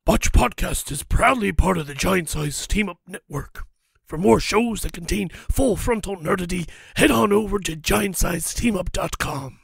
Botched Podcast is proudly part of the Giant Size Team Up Network. For more shows that contain full frontal nerdity, head on over to giantsizesteamup.com.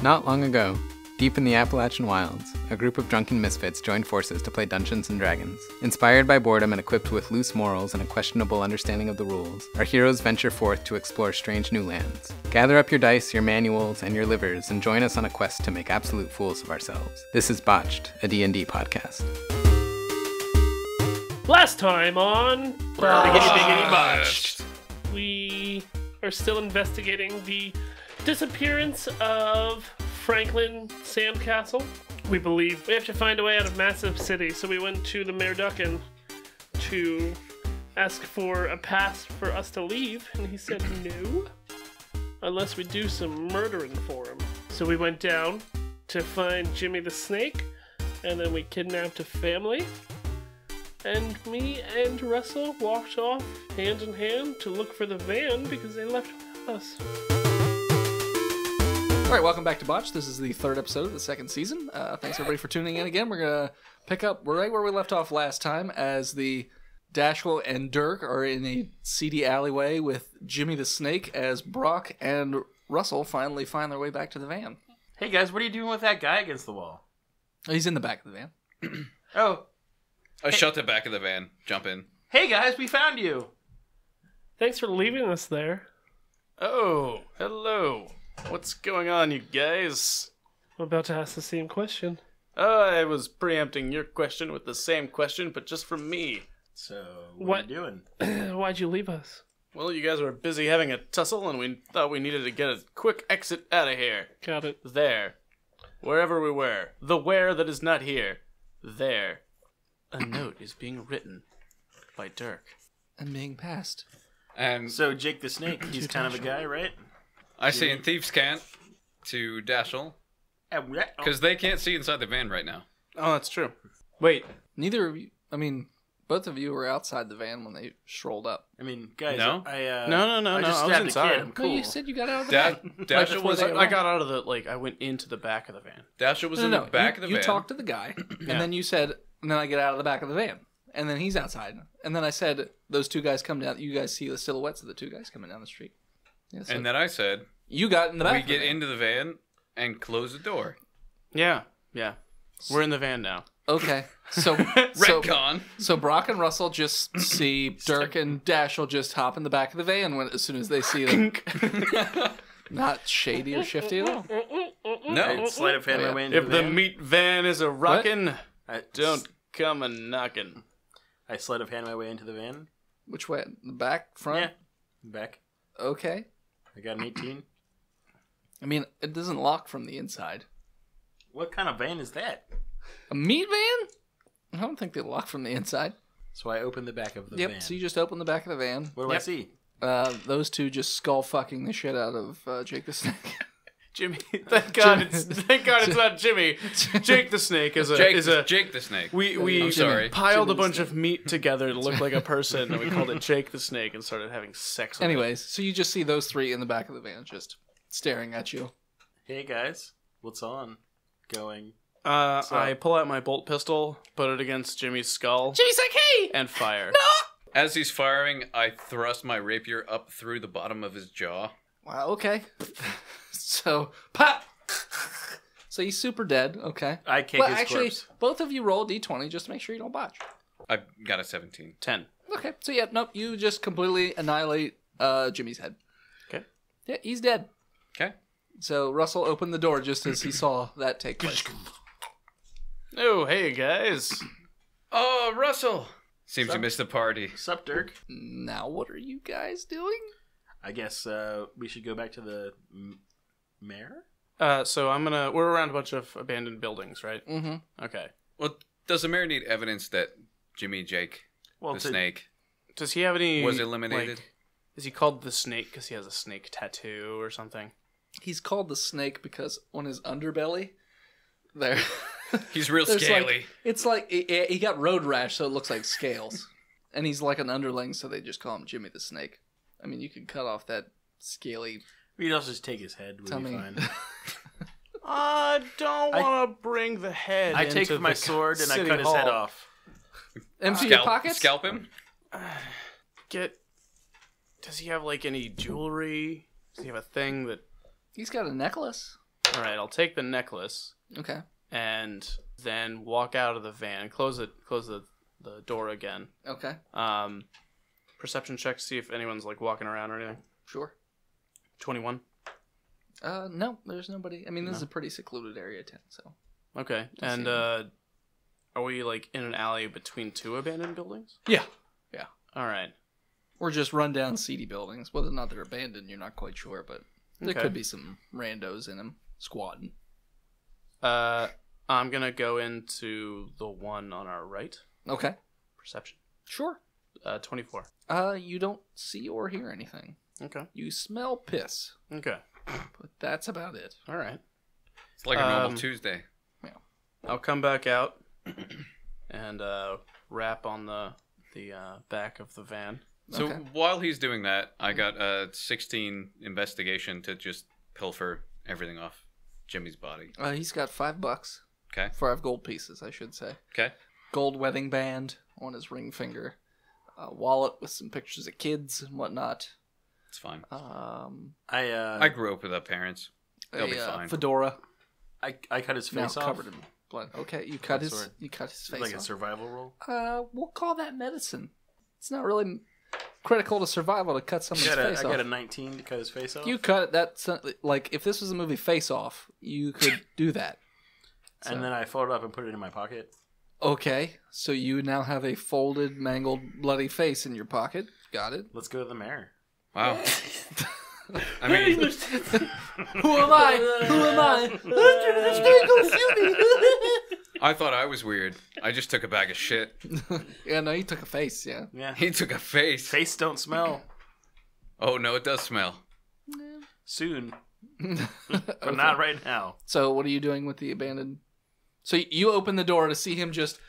Not long ago, deep in the Appalachian wilds, a group of drunken misfits joined forces to play Dungeons & Dragons. Inspired by boredom and equipped with loose morals and a questionable understanding of the rules, our heroes venture forth to explore strange new lands. Gather up your dice, your manuals, and your livers, and join us on a quest to make absolute fools of ourselves. This is Botched, a D&D podcast. Last time on Botched. We are still investigating the disappearance of Franklin Sandcastle. We believe we have to find a way out of Massive City, so we went to the Mayor Duckin to ask for a pass for us to leave, and he said no, unless we do some murdering for him. So we went down to find Jimmy the Snake, and then we kidnapped a family, and me and Russell walked off hand in hand to look for the van because they left without us. All right, welcome back to Botched. This is the third episode of the second season. Thanks everybody for tuning in again. We're going to pick up right where we left off last time as the Dashel and Dirk are in a seedy alleyway with Jimmy the Snake as Brock and Russell finally find their way back to the van. Hey guys, what are you doing with that guy against the wall? He's in the back of the van. Oh. I shut the back of the van. Jump in. Hey guys, we found you. Thanks for leaving us there. Oh, hello. What's going on, you guys? I'm about to ask the same question. I was preempting your question with the same question, but just from me. So, What? are you doing? Why'd you leave us? Well, you guys were busy having a tussle, and we thought we needed to get a quick exit out of here. Got it. There. Wherever we were. The where that is not here. There. A note is being written by Dirk. And being passed. And So, Jake the Snake, he's kind of a guy, right? I say in Thieves' Cant to Dashel, because they can't see inside the van right now. Oh, that's true. Wait. Neither of you, both of you were outside the van when they strolled up. I mean, guys, No? No, I just I was stabbed inside. a kid. I'm cool. No, you said you got out of the van. Dashel was I got out of the, I went into the back of the van. Dashel was in the back of the You van. talked to the guy, and then you said, and then I get out of the back of the van. And then he's outside. And then I said, those two guys come down. You guys see the silhouettes of the two guys coming down the street. Yeah, so And then I said, you got in the back. we get into the van and close the door. Yeah. We're in the van now. Okay. So, Retcon. so Brock and Russell just see Dirk and Dashel just hop in the back of the van as soon as they see them. Not shady or shifty at all. No. I sleight of hand my way into If the the van. meat van is a rockin', I don't come a knockin'. I sleight of hand my way into the van. Which way? The back? Front? Yeah. Back. Okay. I got an 18. I mean, it doesn't lock from the inside. What kind of van is that? A meat van? I don't think they lock from the inside. So I open the back of the van. So you just open the back of the van. What do I see? Those two just skull fucking the shit out of Jake the Snake. Jimmy, thank God it's not Jimmy. Jake the Snake is a Jake the Snake. We I'm sorry. piled Jimmy a bunch of meat together to look like a person, and we called it Jake the Snake and started having sex with Anyways, so you just see those three in the back of the van just staring at you. Hey guys, what's on? Going. I pull out my bolt pistol, put it against Jimmy's skull. Jimmy's like, hey! And fire. As he's firing, I thrust my rapier up through the bottom of his jaw. Wow, okay. So, pop! So he's super dead, okay. I kick Well, his actually, corpse. both of you roll d20 just to make sure you don't botch. I got a 17. 10. Okay, so yeah, nope, you just completely annihilate Jimmy's head. Okay. Yeah, he's dead. Okay. So Russell opened the door just as he saw that take place. Oh, hey guys. Oh, Russell! Seems you missed the party. Sup, Dirk? Now what are you guys doing? I guess we should go back to the mayor? So we're around a bunch of abandoned buildings, right? Mm-hmm. Okay. Well, does the mayor need evidence that Jimmy Jake, the snake, Does he have any... was eliminated? Is he called the Snake because he has a snake tattoo or something? He's called the Snake because on his underbelly, there... He's real There's scaly. It's like he got road rash, so it looks like scales, and he's like an underling, so they just call him Jimmy the Snake. I mean, you could cut off that scaly. We'd also just take his head. We'd Tell be me. fine. I don't want to bring the head. I take my sword and I cut his head off. Empty your pockets? Scalp him? Does he have like any jewelry? Does he have a thing that? He's got a necklace. All right, I'll take the necklace. Okay. And then walk out of the van. Close the door again. Okay. Perception check to see if anyone's like walking around or anything. Sure. 21. No, there's nobody. I mean, this is a pretty secluded area, so. Okay. And are we like in an alley between two abandoned buildings? Yeah. All right. Or just run down seedy buildings. Whether or not they're abandoned, you're not quite sure, but there could be some randos in them squatting. I'm gonna go into the one on our right. Okay. Perception. Sure. 24. You don't see or hear anything. Okay. You smell piss, Okay. but that's about it. All right. It's like a normal Tuesday. I'll come back out and rap on the back of the van. So Okay. while he's doing that, I got a 16 investigation to just pilfer everything off Jimmy's body. He's got $5. Okay. 5 gold pieces, I should say. Okay. Gold wedding band on his ring finger. A wallet with some pictures of kids and whatnot. It's fine. I grew up without parents. They'll be fine. Fedora. I cut his Now face off. covered in blood. Okay, you cut his sword. face Like a off. survival roll. We'll call that medicine. It's not really critical to survival to cut someone's face I off. got a 19 to cut his face off. You cut it. That's like if this was a movie Face Off, you could do that. And then I fold it up and put it in my pocket. Okay, so you now have a folded, mangled, bloody face in your pocket. Got it. Let's go to the mayor. Wow. I mean, Who am I? Who am I? I thought I was weird. I just took a bag of shit. Yeah, no, you took a face. Yeah. Yeah. He took a face. Face don't smell. Oh, no, it does smell. Soon. But not right now. So, what are you doing with the abandoned? So you open the door to see him just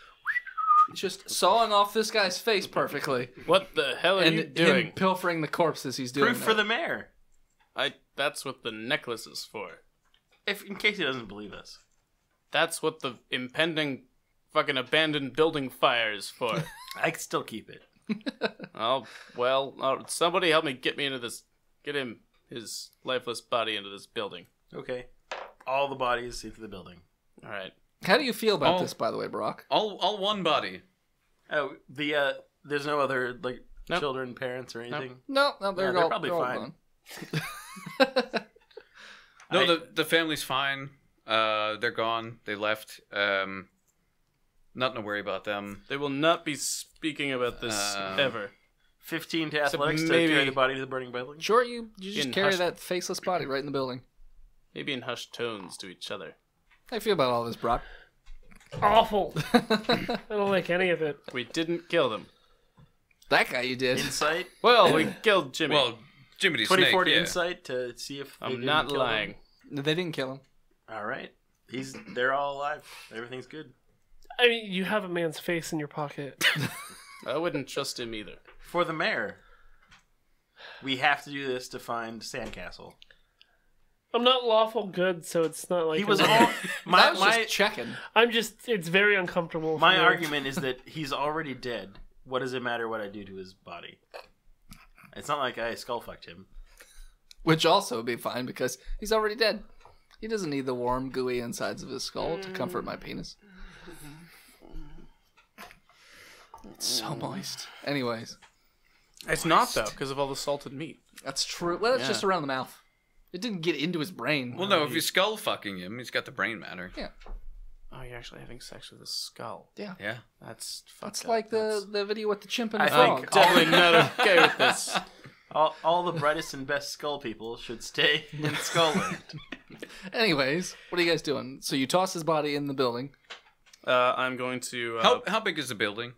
sawing off this guy's face perfectly, What the hell are and you doing? him pilfering the corpse as he's doing Proof that. for the mayor. That's what the necklace is for. In case he doesn't believe us. That's what the impending fucking abandoned building fire is for. I can still keep it. Somebody help me get his lifeless body into this building. Okay. All the bodies into the building. All right. How do you feel about this, by the way, Brock? All one body. Oh, there's no other Nope. children, parents, or anything. No, they're all, probably they're all fine. gone. No, the family's fine. They're gone. They left. Nothing to worry about them. They will not be speaking about this ever. 15 to athletics to maybe- carry the body to the burning building. Sure, you just In carry hush- that faceless body right in the building. Maybe in hushed tones to each other. How you feel about all this, Brock? Awful. I don't like any of it. We didn't kill them. That guy you did. Insight. Well, we killed Jimmy. Well, Jimmy the 24 Snake, to yeah. insight to see if they I'm didn't not kill lying. him. They didn't kill him. All right. They're all alive. Everything's good. I mean, you have a man's face in your pocket. I wouldn't trust him either. For the mayor, we have to do this to find Sandcastle. I'm not lawful good, so it's not like He was I'm- all I was my just checking. it's very uncomfortable. my for me. argument is that he's already dead. What does it matter what I do to his body? It's not like I skull fucked him. Which also would be fine because he's already dead. He doesn't need the warm, gooey insides of his skull to comfort my penis. It's so moist. Anyways, It's not, though, because of all the salted meat. that's true. Well, it's Yeah. just around the mouth. It didn't get into his brain. Well, no, if you're skull fucking him, he's got the brain matter. Yeah. Oh, you're actually having sex with a skull. Yeah. Yeah. That's fucked It's up. like the video with the chimp and the I frog. think- Definitely not okay with this. All the brightest and best skull people should stay in Skullland. Anyways, what are you guys doing? So you toss his body in the building. I'm going to... How big is the building?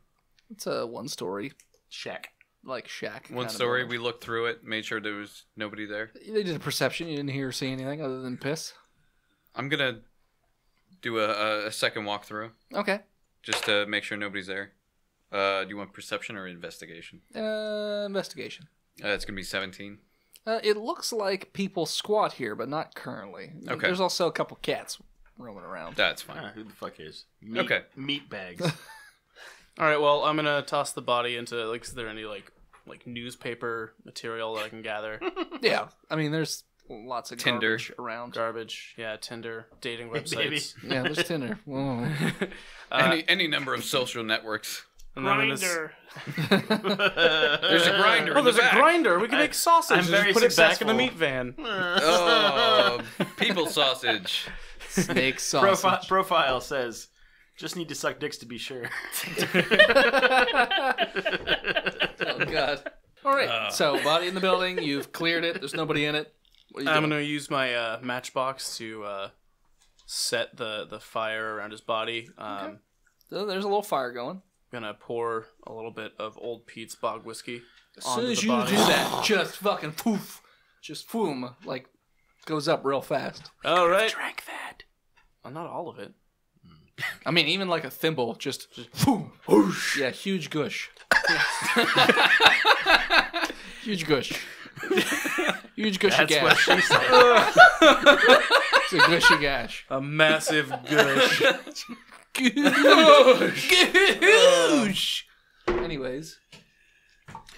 It's a one-story, Shack. like shack. One kind of story. building. We looked through it, made sure there was nobody there. They did a perception. You didn't hear or see anything other than piss. I'm gonna do a second walkthrough Okay. just to make sure nobody's there. Do you want perception or investigation? Investigation. It's gonna be 17. It looks like people squat here, but not currently. Okay. There's also a couple cats roaming around. That's fine. Ah, who the fuck is? Okay. Meat bags. All right. Well, I'm gonna toss the body into like. Is there any like newspaper material that I can gather? Yeah, I mean, there's lots of Tinder. garbage around. Garbage. Yeah, Tinder, dating Baby. websites. Yeah, there's Tinder. Whoa. Any number of social networks. And then I'm gonna Grinder. There's a grinder. Oh, in the there's a back. grinder. We can make sausage. I'm and very just put it back in the successful. meat van. Oh, people sausage. Snake sausage. Profile says, just need to suck dicks to be sure. Oh, God. All right. So, body in the building. You've cleared it. There's nobody in it. What are you I'm doing? gonna use my matchbox to set the fire around his body. So there's a little fire going. Gonna pour a little bit of Old Pete's bog whiskey As onto soon as the you body. do that, just fucking poof. Just boom. Like, goes up real fast. All right. Drank that. Well, not all of it. I mean, even like a thimble, just boom. Whoosh. Yeah, huge gush. Huge gush. Huge gushy That's what gash. she said. It's a gushy gash. A massive gush. Goosh. Anyways,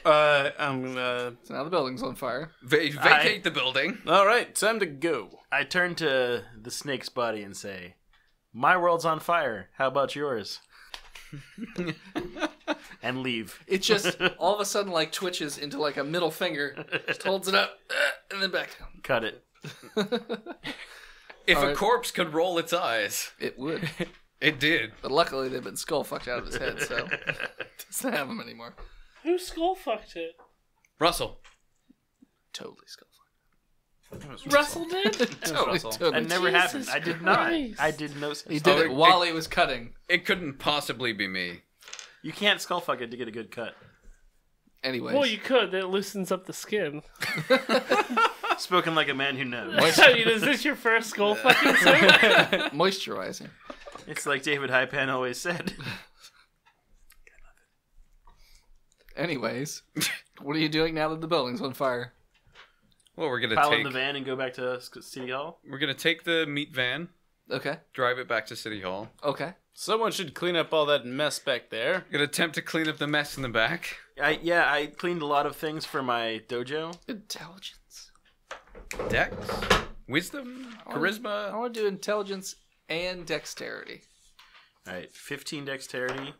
I'm gonna. so now the building's on fire. Vacate the building. All right, time to go. I turn to the snake's body and say, my world's on fire. How about yours? And leave. It just all of a sudden like twitches into like a middle finger, just holds it up, and then back down. Cut it. If All a right. corpse could roll its eyes, It would, it did. but luckily they've been skull fucked out of his head, so doesn't have him anymore. Who skull fucked it? Russell. Totally skull Russell did? Totally, Russell. totally. That never Jesus happened. I did not. Christ. I did no such He thing. did it Oh, while he was cutting. It couldn't possibly be me. You can't skull fuck it to get a good cut. Anyways, Well, you could. That loosens up the skin. Spoken like a man who knows. I mean, is this your first skull fucking segment? moisturizing. It's like David Hypan always said. Anyways, what are you doing now that the building's on fire? Well, we're gonna Pile in take the van and go back to City Hall. we're gonna take the meat van, Okay. drive it back to City Hall. Okay. Someone should clean up all that mess back there. Gonna attempt to clean up the mess in the back. I cleaned a lot of things for my dojo. Intelligence. Dex, wisdom, I charisma. want to do intelligence and dexterity. All right, 15 dexterity,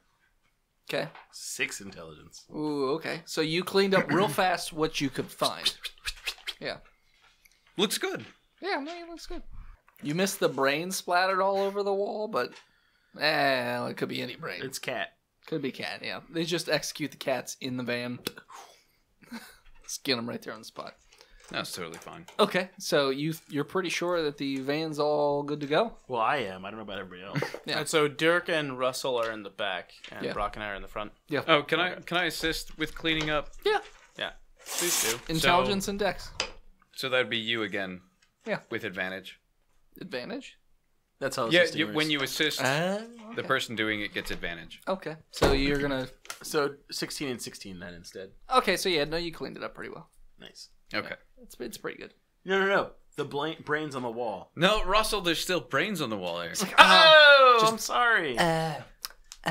Okay. 6 intelligence. Ooh, okay. So you cleaned up real fast what you could find. Yeah. Looks good. Yeah, no, it looks good. You missed the brain splattered all over the wall, but it could be any brain. It's cat. Could be cat, yeah. They just execute the cats in the van. Skin them right there on the spot. That's totally fine. Okay, so you're pretty sure that the van's all good to go? Well, I am. I don't know about everybody else. Yeah. And so Dirk and Russell are in the back, and Yeah. Brock and I are in the front. Oh, can I assist with cleaning up? Yeah. Yeah, please do. Intelligence and dex. So that'd be you again. Yeah. With advantage. Advantage? That's how the Yeah, system works. when you assist, Okay. the person doing it gets advantage. Okay, so you're gonna... So 16 and 16 then instead. Okay, so yeah, no, you cleaned it up pretty well. Nice. Okay. It's pretty good. No. The brains on the wall. No, Russell, there's still brains on the wall there. Oh, I'm sorry.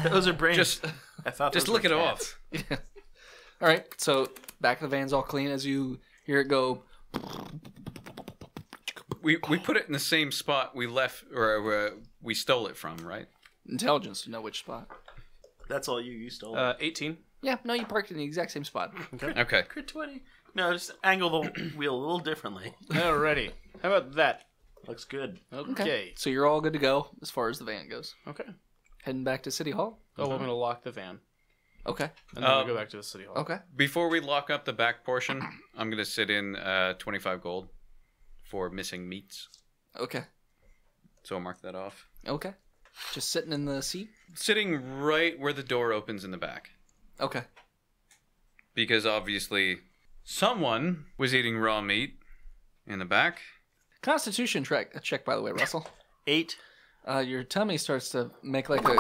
Those are brains. Just I thought just those look were it cats. off. All right, so back of the van's all clean as you hear it go. We put it in the same spot we left, or we stole it from, right? Intelligence to know which spot. That's all you stole. 18. Yeah, no, you parked it in the exact same spot. Okay. Crit 20. No, just angle the wheel a little differently. Alrighty. How about that? Looks good. Okay. So you're all good to go as far as the van goes. Okay. Heading back to City Hall. Oh, I'm gonna lock the van, Okay. and then we'll go back to the city hall. Okay. Before we lock up the back portion, I'm gonna sit in 25 gold for missing meats. Okay. So I'll mark that off. Okay. Just sitting in the seat. Sitting right where the door opens in the back. Okay. Because obviously someone was eating raw meat in the back. Constitution check, by the way, Russell. 8. Your tummy starts to make like a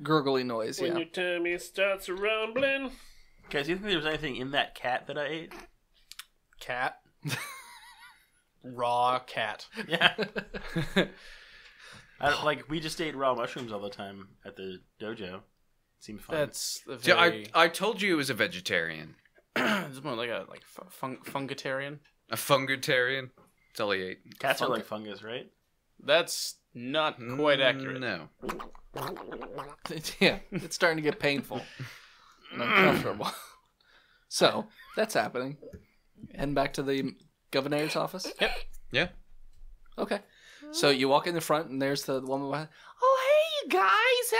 gurgly noise. When Yeah. your tummy starts rumbling. Guys, do you think there was anything in that cat that I ate? Cat. Raw cat. Yeah. We just ate raw mushrooms all the time at the dojo. Seemed fun. That's a See, very... I told you it was a vegetarian. It's more like a fungitarian. A fungitarian. That's all he ate. Cats are like fungus, right? That's not quite accurate. No. Yeah, it's starting to get painful and uncomfortable. So, that's happening. Heading back to the governor's office? Yep. Yeah. Okay. So you walk in the front, and there's the woman behind. Oh, hey, you guys!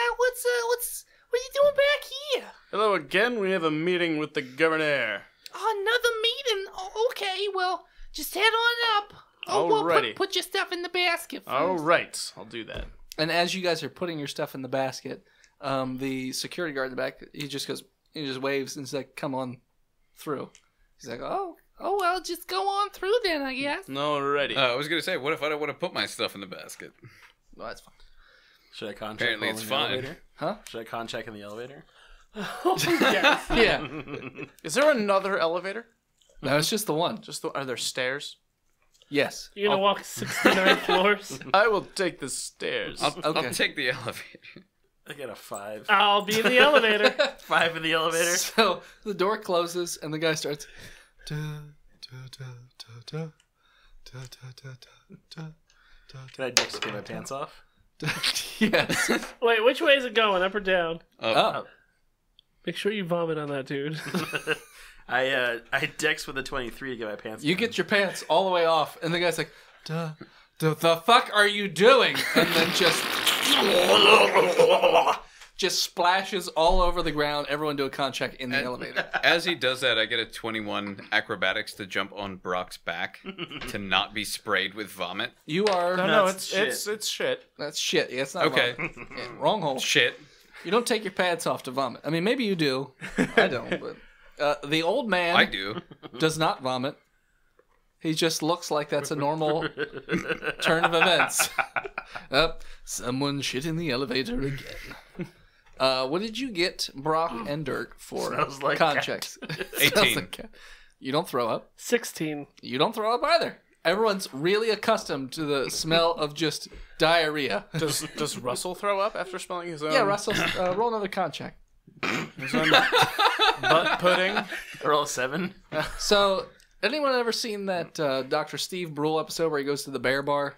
What are you doing back here? Hello again. We have a meeting with the governor. Another meeting? Oh, okay, well, just head on up. Oh, well, Alrighty. put your stuff in the basket first. All right. I'll do that. And as you guys are putting your stuff in the basket, the security guard in the back, he just waves and he's like, come on through. He's like, oh, well, just go on through then, I guess. Alrighty. I was going to say, what if I don't want to put my stuff in the basket? Well, that's fine. Should I concheck Apparently while it's in the fine. elevator? Huh? Should I concheck in the elevator? Yes. Yeah. Is there another elevator? No, it's just the one. Are there stairs? Yes. You're gonna walk 69 floors. I will take the stairs. I'll take the elevator. I got a 5. I'll be in the elevator. 5 in the elevator. So the door closes and the guy starts. Can I just get my pants off? Yes. Wait, which way is it going? Up or down? Oh. Make sure you vomit on that, dude. I dex with a 23 to get my pants You down. get your pants all the way off, and the guy's like, the fuck are you doing? And then just splashes all over the ground. Everyone do a con check in the elevator. As he does that, I get a 21 acrobatics to jump on Brock's back to not be sprayed with vomit. You are... No, That's it's shit. That's shit. Yeah, it's not Okay. vomit. Yeah, wrong hole. Shit. You don't take your pants off to vomit. I mean, maybe you do. I don't. But the old man I do. does not vomit. He just looks like that's a normal turn of events. Someone shit in the elevator again. What did you get, Brock and Dirk, for Smells like con cat. checks? 18. Smells like cat. You don't throw up. 16. You don't throw up either. Everyone's really accustomed to the smell of just diarrhea. Does Russell throw up after smelling his own? Yeah, Russell, roll another con check. His own butt pudding. Roll a 7. So, anyone ever seen that Dr. Steve Brule episode where he goes to the bear bar?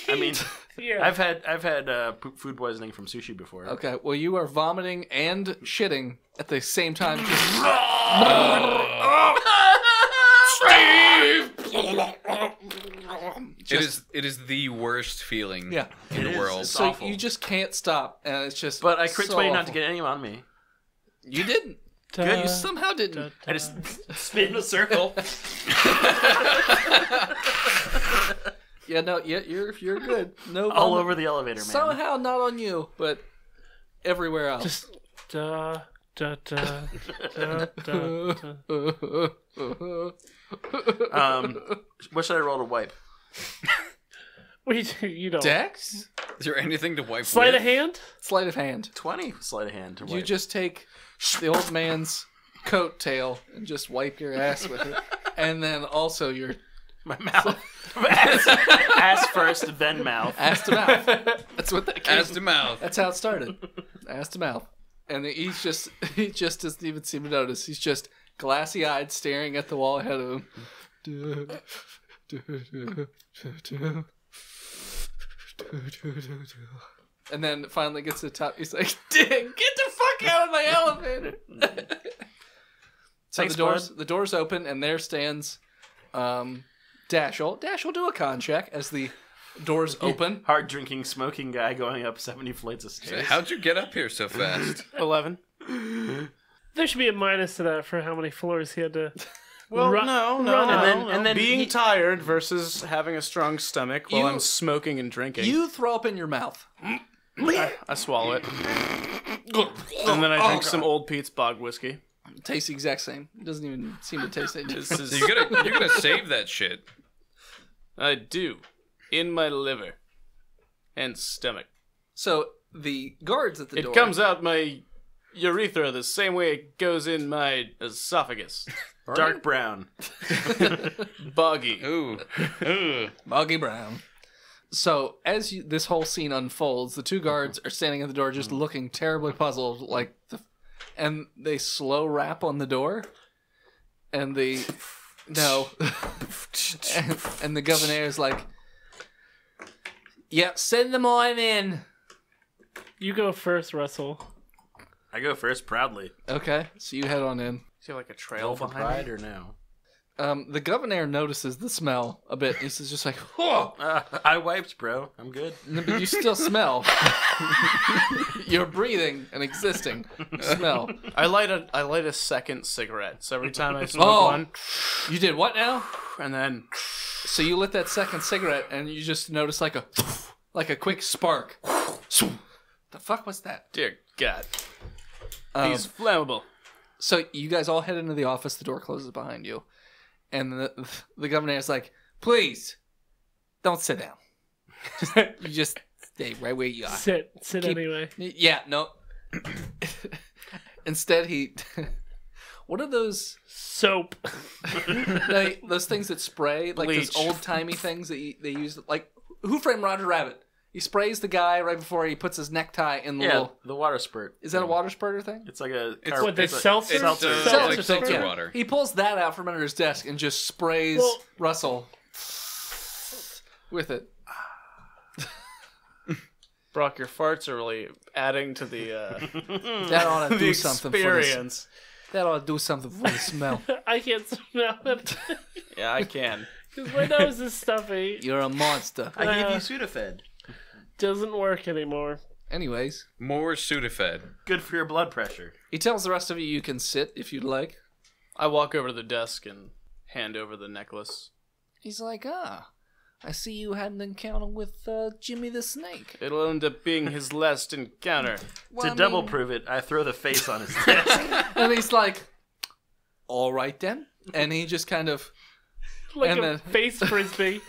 I mean, Yeah. I've had food poisoning from sushi before. Okay, well, you are vomiting and shitting at the same time. It is the worst feeling Yeah. in the is. world. It's So awful. you just can't stop, and it's just. But I crit so 20 not awful. to get any on me. You didn't. You somehow didn't. I just spin in a circle. Yeah, no, you're good. No, All vomit. over the elevator, man. Somehow not on you, but everywhere else. Just da da da da da. What should I roll to wipe? You don't. Dex? Is there anything to wipe Sleight with? of hand? Sleight of hand. 20 sleight of hand to wipe. You just take the old man's coat tail and just wipe your ass with it, and then also your my mouth. ass first, then mouth. ass to mouth. That's what that came. As to mouth. That's how it started. Ass to mouth. And he just doesn't even seem to notice. He's just glassy-eyed staring at the wall ahead of him. And then finally gets to the top. He's like, "Get the fuck out of my elevator!" So Thanks, the doors open, and there stands Dashel. Dashel, do a con check as the doors open. Hard drinking, smoking guy going up 70 flights of stairs. How'd you get up here so fast? 11. There should be a minus to that for how many floors he had to. Well, Run- no. And then Being he- tired versus having a strong stomach while You- I'm smoking and drinking. You throw up in your mouth. I swallow it. And then I drink some Old Pete's bog whiskey. Tastes the exact same. It doesn't even seem to taste any different. So you're gonna save that shit. I do. In my liver. And stomach. So the guards at the door. It comes out my urethra the same way it goes in my esophagus. Dark brown. Buggy. Ooh. Boggy brown. So as this whole scene unfolds, the two guards are standing at the door, just looking terribly puzzled, and they slow rap on the door, and and the governor is like, "Yeah, send them on in." You go first, Russell. I go first proudly. Okay, so you head on in. Is there like a trail Roll for behind pride me? or no? The governor notices the smell a bit. He's just like, "Oh, I wiped, bro. I'm good. but you still smell. You're breathing an existing smell." I light a second cigarette. So every time I smoke one, You did what now? and then So you lit that second cigarette, and you just notice like a quick spark. The fuck was that? dear God, he's flammable. So you guys all head into the office. The door closes behind you, and the governor is like, "Please, don't sit down. You just stay right where you are." Sit Keep- anyway. Yeah, no. Instead, he. What are those? Soap. Those things that spray, like Bleach. those old timey things that they use, like Who Framed Roger Rabbit? He sprays the guy right before he puts his necktie in the Yeah, little. the water spurt. Is that a water spurter thing? It's like a. What, the seltzer? Seltzer. Like seltzer Yeah. water. He pulls that out from under his desk and just sprays Well- Russell with it. Brock, your farts are really adding to the That ought to the do something for this. experience. That ought to do something for the smell. I can't smell it. Yeah, I can. Because my nose is stuffy. You're a monster. I gave you Sudafed. Doesn't work anymore. Anyways, More Sudafed. Good for your blood pressure. he tells the rest of you can sit if you'd like. I walk over to the desk and hand over the necklace. He's like, I see you had an encounter with Jimmy the Snake. It'll end up being his last encounter. Well, To double prove it, I throw the face on his desk. And he's like, all right then. And he just kind of, Like And a then- face frisbee.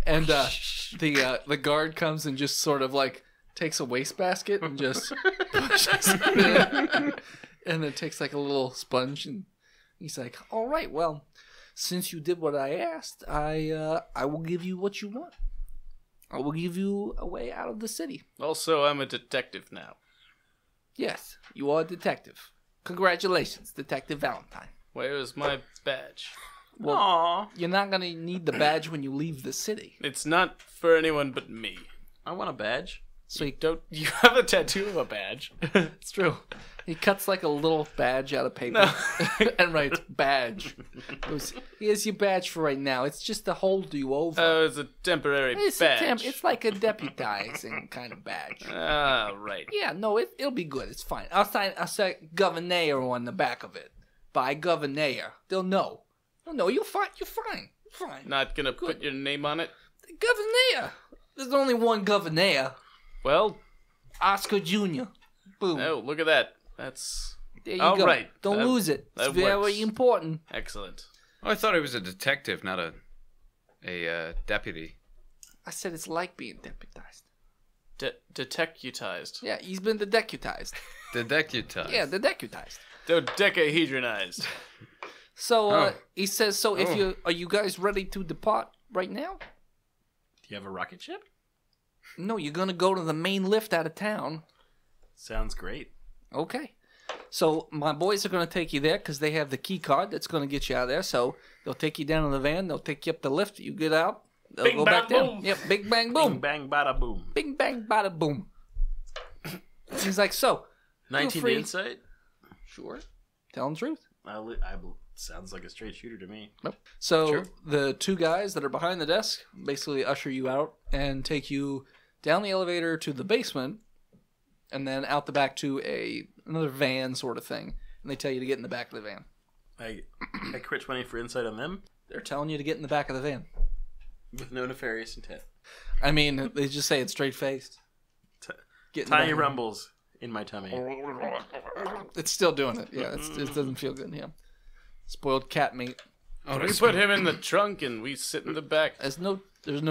and the guard comes and just sort of like takes a wastebasket and just pushes it in. And then takes like a little sponge and he's like, all right, well, since you did what I asked, I will give you what you want. I will give you a way out of the city. Also, I'm a detective now. Yes, you are a detective. Congratulations, Detective Valentine. Where is my badge? Well, Aww. you're not going to need the badge when you leave the city. It's not for anyone but me. I want a badge. So You have a tattoo of a badge. it's true. He cuts like a little badge out of paper and writes badge. Goes, here's your badge for right now. It's just to hold you over. Oh, it's a temporary it's badge. it's like a deputizing kind of badge. Ah, right. Yeah, no, it'll be good. It's fine. I'll say governor on the back of it. By governor. They'll know. They'll know. You're fine. You're fine. You're fine. Not gonna put your name on it? Governor. There's only one governor. Well, Oscar Jr. Boom. oh, look at that. That's There you all go. right. Don't That- lose it. It's that very works. important. excellent. Oh, I thought I was a detective, not a deputy. I said it's like being deputized. Detecutized. Yeah, he's been dedecutized. Dedecutized. Yeah, dedecutized. Dodecahedronized. So Oh. he says, so if Oh. are you guys ready to depart right now? Do you have a rocket ship? No, you're gonna go to the main lift out of town. Sounds great. Okay. So my boys are gonna take you there because they have the key card that's gonna get you out of there. So they'll take you down in the van. They'll take you up the lift. You get out. They'll Bing, go bang, back down. boom. Yep. Big bang Boom, boom. bang, bada, boom. Bing bang bada boom. He's like, so 19 free. insight? sure, telling the truth. Sounds like a straight shooter to me. Nope. So Sure. the two guys that are behind the desk basically usher you out and take you down the elevator to the basement, and then out the back to another van sort of thing. And they tell you to get in the back of the van. I crit 20 for insight on them They're telling you to get in the back of the van. with no nefarious intent. I mean, they just say it straight faced. Tiny rumbles in my tummy. It's still doing it. Yeah, it doesn't feel good. Yeah, spoiled cat meat. Oh, We that's put him in the trunk and we sit in the back. There's no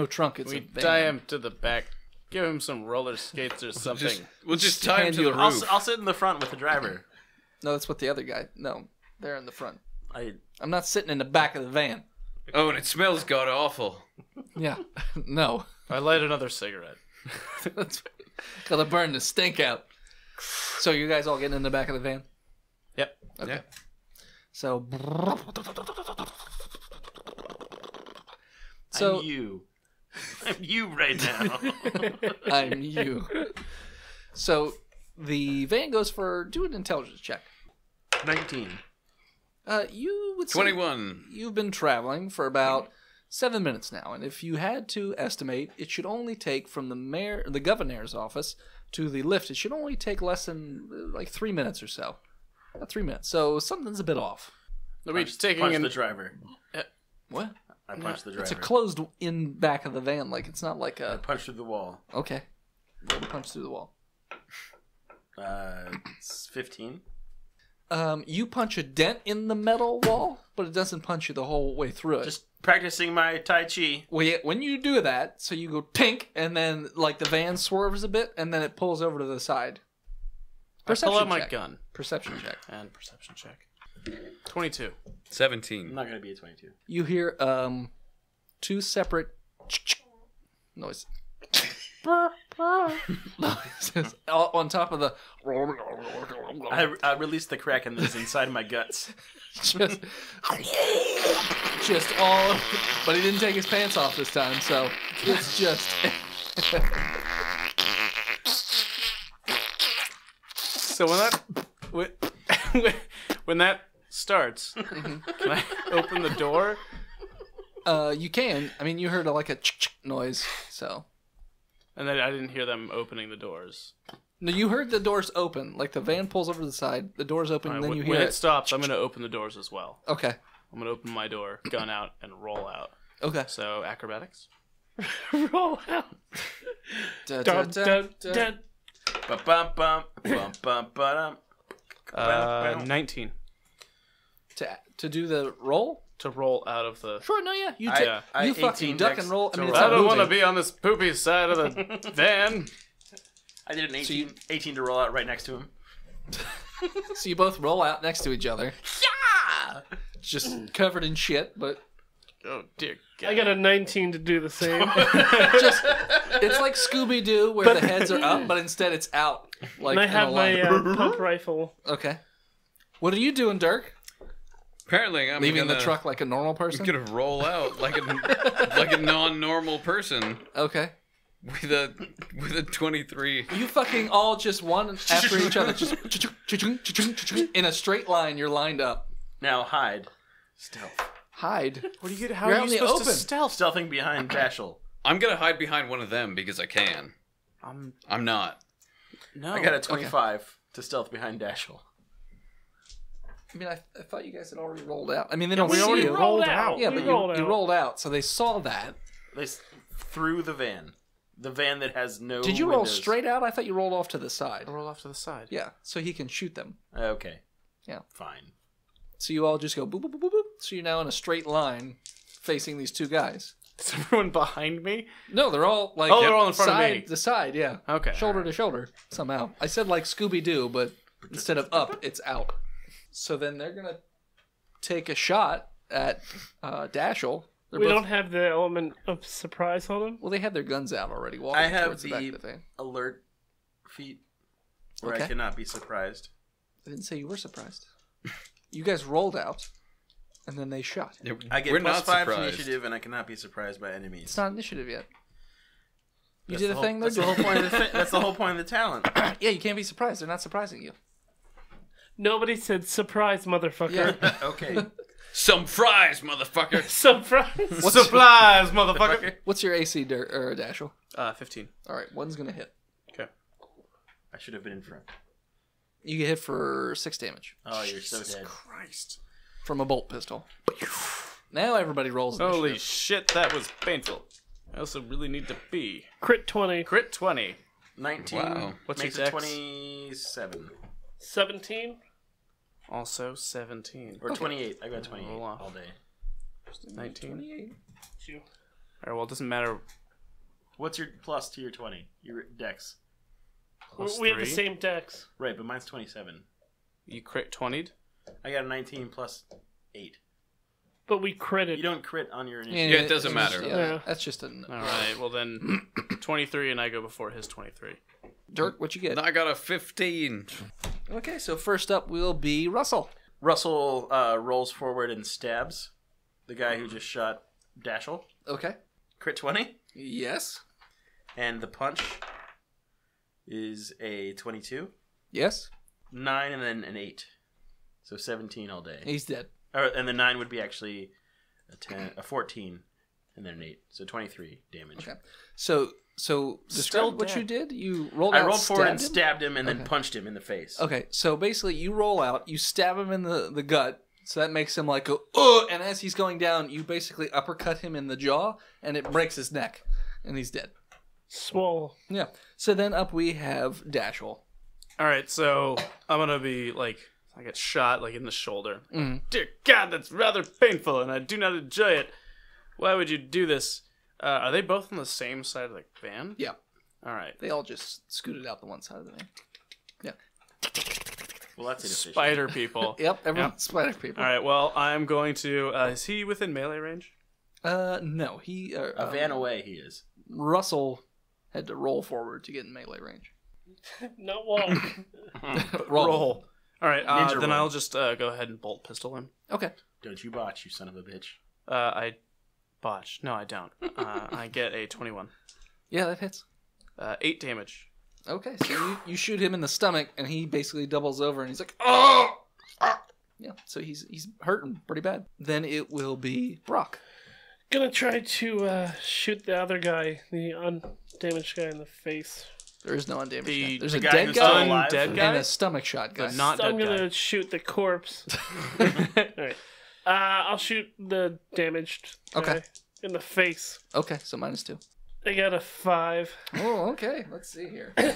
trunk. It's We a van. tie him to the back. Give him some roller skates or something. We'll just tie him hand to you the a- roof. I'll sit in the front with the driver. No, that's what the other guy. No, there in the front. I'm not sitting in the back of the van. Oh, and it smells god awful. Yeah. No. I light another cigarette. Gotta burn the stink out. So you guys all getting in the back of the van? Yep. Okay. Yeah. So. I'm you. I'm you right now. I'm you. So the van goes for do an intelligence check. 19. You would say 21. you've been traveling for about 7 minutes now, and if you had to estimate, it should only take from the governor's office to the lift. It should only take less than like 3 minutes or so. About 3 minutes. So something's a bit off. Are we taking Punch an... the driver. What? I punched the driver. It's a closed-in back of the van. Like it's not like I a. punched through the wall. Okay. Roll to punch through the wall. It's 15. You punch a dent in the metal wall, but it doesn't punch you the whole way through it. Just practicing my Tai Chi. Well, yeah, when you do that, so you go tink, and then like the van swerves a bit, and then it pulls over to the side. I pull out my check. gun. Perception check. And perception check. 22. 17. I'm not going to be a 22. You hear two separate noises. Noises on top of the I released the kraken that's inside my guts. just all, but he didn't take his pants off this time, so it's just. So when that starts, can I open the door? You can. I mean, you heard like a noise, so. And then I didn't hear them opening the doors. No, you heard the doors open. Like the van pulls over to the side, the doors open, and then you hear when it. it stops, I'm going to open the doors as well. Okay. I'm going to open my door, gun out, and roll out. Okay. So acrobatics. Roll out. Da, Dun, dun, dun. Ba-bum-bum, bum-bum-ba-dum. 19 To do the roll. to roll out of the. Sure. No. Yeah. You I- I you fucking 18 duck next and roll. I to mean, roll. it's I not don't want to moving. be on this poopy side of the van. I did an 18, 18 to roll out right next to him. So you both roll out next to each other. Yeah. Just covered in shit, but Oh dear God. I got a 19 to do the same. just it's like Scooby Doo where the heads are up, but instead it's out. Like And I in have a my line. pump rifle. Okay. What are you doing, Dirk? Apparently, I'm Leaving gonna, the truck like a normal I'm person? gonna roll out like a non-normal person Okay. with a 23. You fucking all just one after each other, just in a straight line. You're lined up. Now hide. Stealth. Hide. What are you? How You're are out you in the supposed to open. stealth? Stealthing behind Dashel. I'm gonna hide behind one of them because I can. I'm not. No. I got a 25 to stealth behind Dashel. I mean, I thought you guys had already rolled out. I mean, they don't we see already you. rolled out. Yeah, We but rolled you out. rolled out, so they saw that. Through the van. The van that has no Did you roll windows. straight out? I thought you rolled off to the side. I roll off to the side. Yeah, so he can shoot them. Okay. Yeah. Fine. So you all just go boop, boop, boop, boop, boop. So you're now in a straight line facing these two guys. Is everyone behind me? No, they're all like Oh, they're all in front of side me. to side, yeah. Okay. Shoulder to shoulder, somehow. I said like Scooby-Doo, but instead of up, it's out. So then they're going to take a shot at Dashel. They're We both- don't have the element of surprise on them. Well, they had their guns out already, walking I have towards the back the of the van. alert feat where Okay. I cannot be surprised. I didn't say you were surprised. You guys rolled out, and then they shot. I get We're plus not 5 surprised. initiative and I cannot be surprised by enemies. It's not initiative yet. You That's did the a whole- thing they're That's the whole doing. point of the That's the whole point of the talent. Yeah, you can't be surprised. They're not surprising you. Nobody said surprise, motherfucker. Yeah. Okay. Some fries, motherfucker. Surprise. Supplies, motherfucker. What's your AC, Dashel? 15. All right, one's gonna hit. Okay. I should have been in front. You get hit for 6 damage Oh, you're so dead. Christ. from a bolt pistol. Now everybody rolls Holy initiative. shit, that was painful. I also really need to pee. Crit 20. Crit 20. 19 Wow. What's makes your it dex? 27. 17. Also 17. Or 28. I got 28 Roll off. all day. 19. 28. Alright, well, it doesn't matter. What's your plus to your 20? Your dex. Plus We have the 3. same decks. Right, but mine's 27. You crit 20'd? I got a 19 plus 8. But we critted. You don't crit on your initiative. Yeah, it doesn't matter. Yeah. That's just All right, well then, 23, and I go before his 23. Dirk, what you get? I got a 15. Okay, so first up will be Russell. Russell rolls forward and stabs the guy who just shot Dashel. Okay. Crit 20. Yes. And the punch is a 22. Yes. 9 and then an 8. So 17 all day. He's dead. And the 9 would be actually a 14 and then an 8. So 23 damage. Okay. So describe what dead. you did. You rolled I out, rolled forward and stabbed stabbed him and then Okay. punched him in the face. Okay, so basically you roll out, you stab him in the gut, so that makes him like go, and as he's going down, you basically uppercut him in the jaw, and it breaks his neck, and he's dead. Swole. Yeah. So then up we have Dashel. All right, so I'm gonna be like, I get shot like in the shoulder. Mhm. Dear God, that's rather painful, and I do not enjoy it. Why would you do this? Are they both on the same side of the van? Yeah. All right. They all just scooted out the one side of the van. Yeah. Well, that's inefficient. Spider people. Yep, everyone Yep. spider people. All right. Well, I'm going to. Is he within melee range? No, he A van away he is. Russell had to roll forward to get in melee range. Not walk. Roll. All right. Ninja Then roll. I'll just go ahead and bolt pistol him. Okay. Don't you botch, you son of a bitch. I botch. No, I don't. I get a 21. Yeah, that hits. 8 damage. Okay, so you shoot him in the stomach, and he basically doubles over, and he's like, "Oh!" Yeah, so he's hurting pretty bad. Then it will be Brock. Gonna try to shoot the other guy, the undamaged guy in the face. There is no undamaged The- guy. There's the a guy dead who's guy still alive? Undead guy? and a stomach shot guy. The not So I'm dead gonna guy. shoot the corpse. Alright. I'll shoot the damaged guy Okay. in the face. Okay, so -2. I got a 5. Oh, okay. Let's see here. Hey,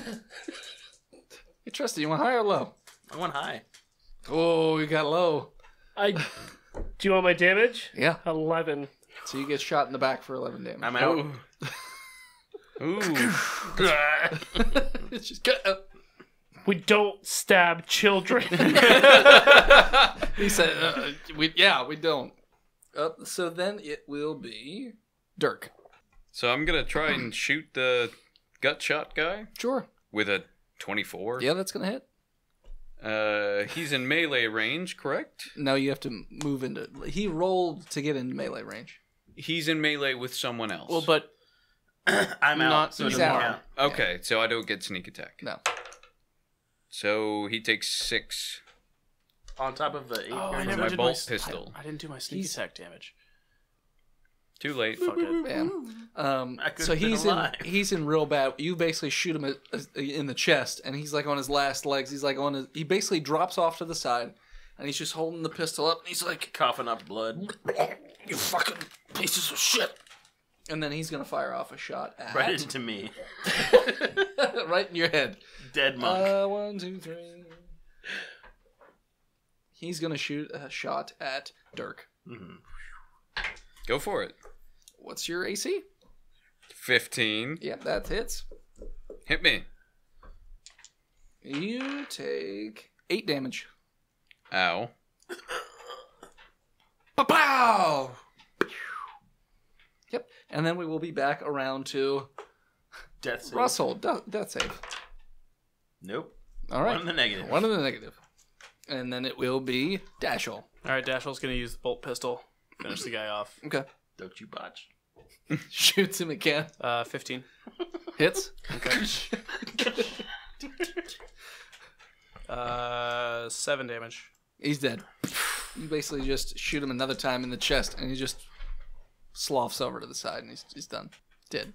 Trusty, you want high or low? I went high. Oh, you got low. Do you want my damage? Yeah. 11. So you get shot in the back for 11 damage. I'm out. Ooh. It's just get up. We don't stab children. He said, we don't. So then it will be Dirk. So I'm going to try and shoot the gut shot guy Sure. with a 24. Yeah, that's going to hit. He's in melee range, correct? No, you have to move into... He rolled to get into melee range. He's in melee with someone else. Well, but I'm out. Not- So it he's doesn't out. count. okay, so I don't get sneak attack. No. So he takes 6. On top of the 8. Oh, I with never my did bolt my pistol. I didn't do my sneak He's- attack damage. Too late. Fuck it. Bam. I could've So been alive. he's in real bad. You basically shoot him in the chest, and he's like on his last legs. He's like he basically drops off to the side, and he's just holding the pistol up, and he's like, Coughing up blood. "You fucking pieces of shit!" And then he's gonna fire off a shot at Right into me. right in your head. Dead monk. 1, 2, 3. He's gonna shoot a shot at Dirk. Go for it. What's your AC? 15. Yeah, that hits. Hit me. You take 8 damage. Ow. Pow! Yep. And then we will be back around to Death save. Russell. Death save. Nope. All right. One in the negative. One in the negative. And then it will be Dashel. All right, Dashel's gonna use the bolt pistol. Finish the guy off. Okay. Don't you botch. Shoots him again. 15. Hits. Okay. 7 damage. He's dead. You basically just shoot him another time in the chest, and he just sloughs over to the side, and he's done. Dead.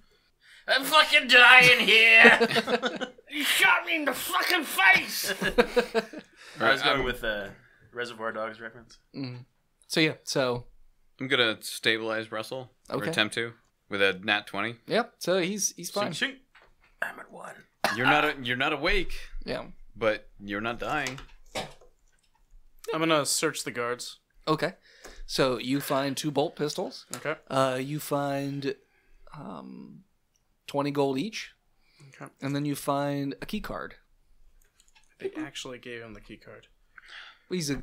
I'm fucking dying here. You shot me in the fucking face! I was going with Reservoir Dogs reference. So I'm going to stabilize Russell. Or Okay. attempt to. With a nat 20. yep. So he's fine. Shing, shing. I'm at 1. You're not awake, Yeah. but you're not dying. I'm gonna search the guards. Okay. So you find 2 bolt pistols. Okay. You find 20 gold each. Okay. And then you find a key card. They actually gave him the key card. He's a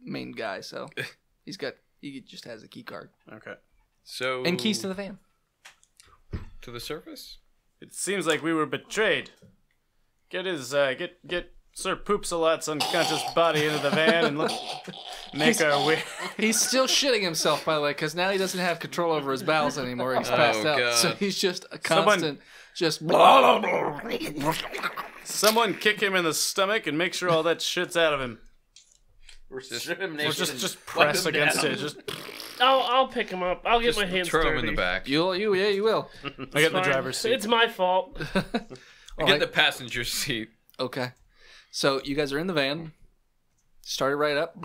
main guy, so he just has a key card Okay. So and keys to the van. to the surface. It seems like we were betrayed. Get his get Sir Poops-a-Lot's unconscious body into the van and make our way. He's still shitting himself, by the way, because now he doesn't have control over his bowels anymore. He's passed out, God. so he's just a constant, Someone kick him in the stomach and make sure all that shit's out of him. Or just press against it. Just I'll pick him up. I'll get my hands Throw dirty. him in the back. you will. I get in the Fine. driver's seat. It's my fault. Get in the passenger seat. Okay, so you guys are in the van. Start it right up.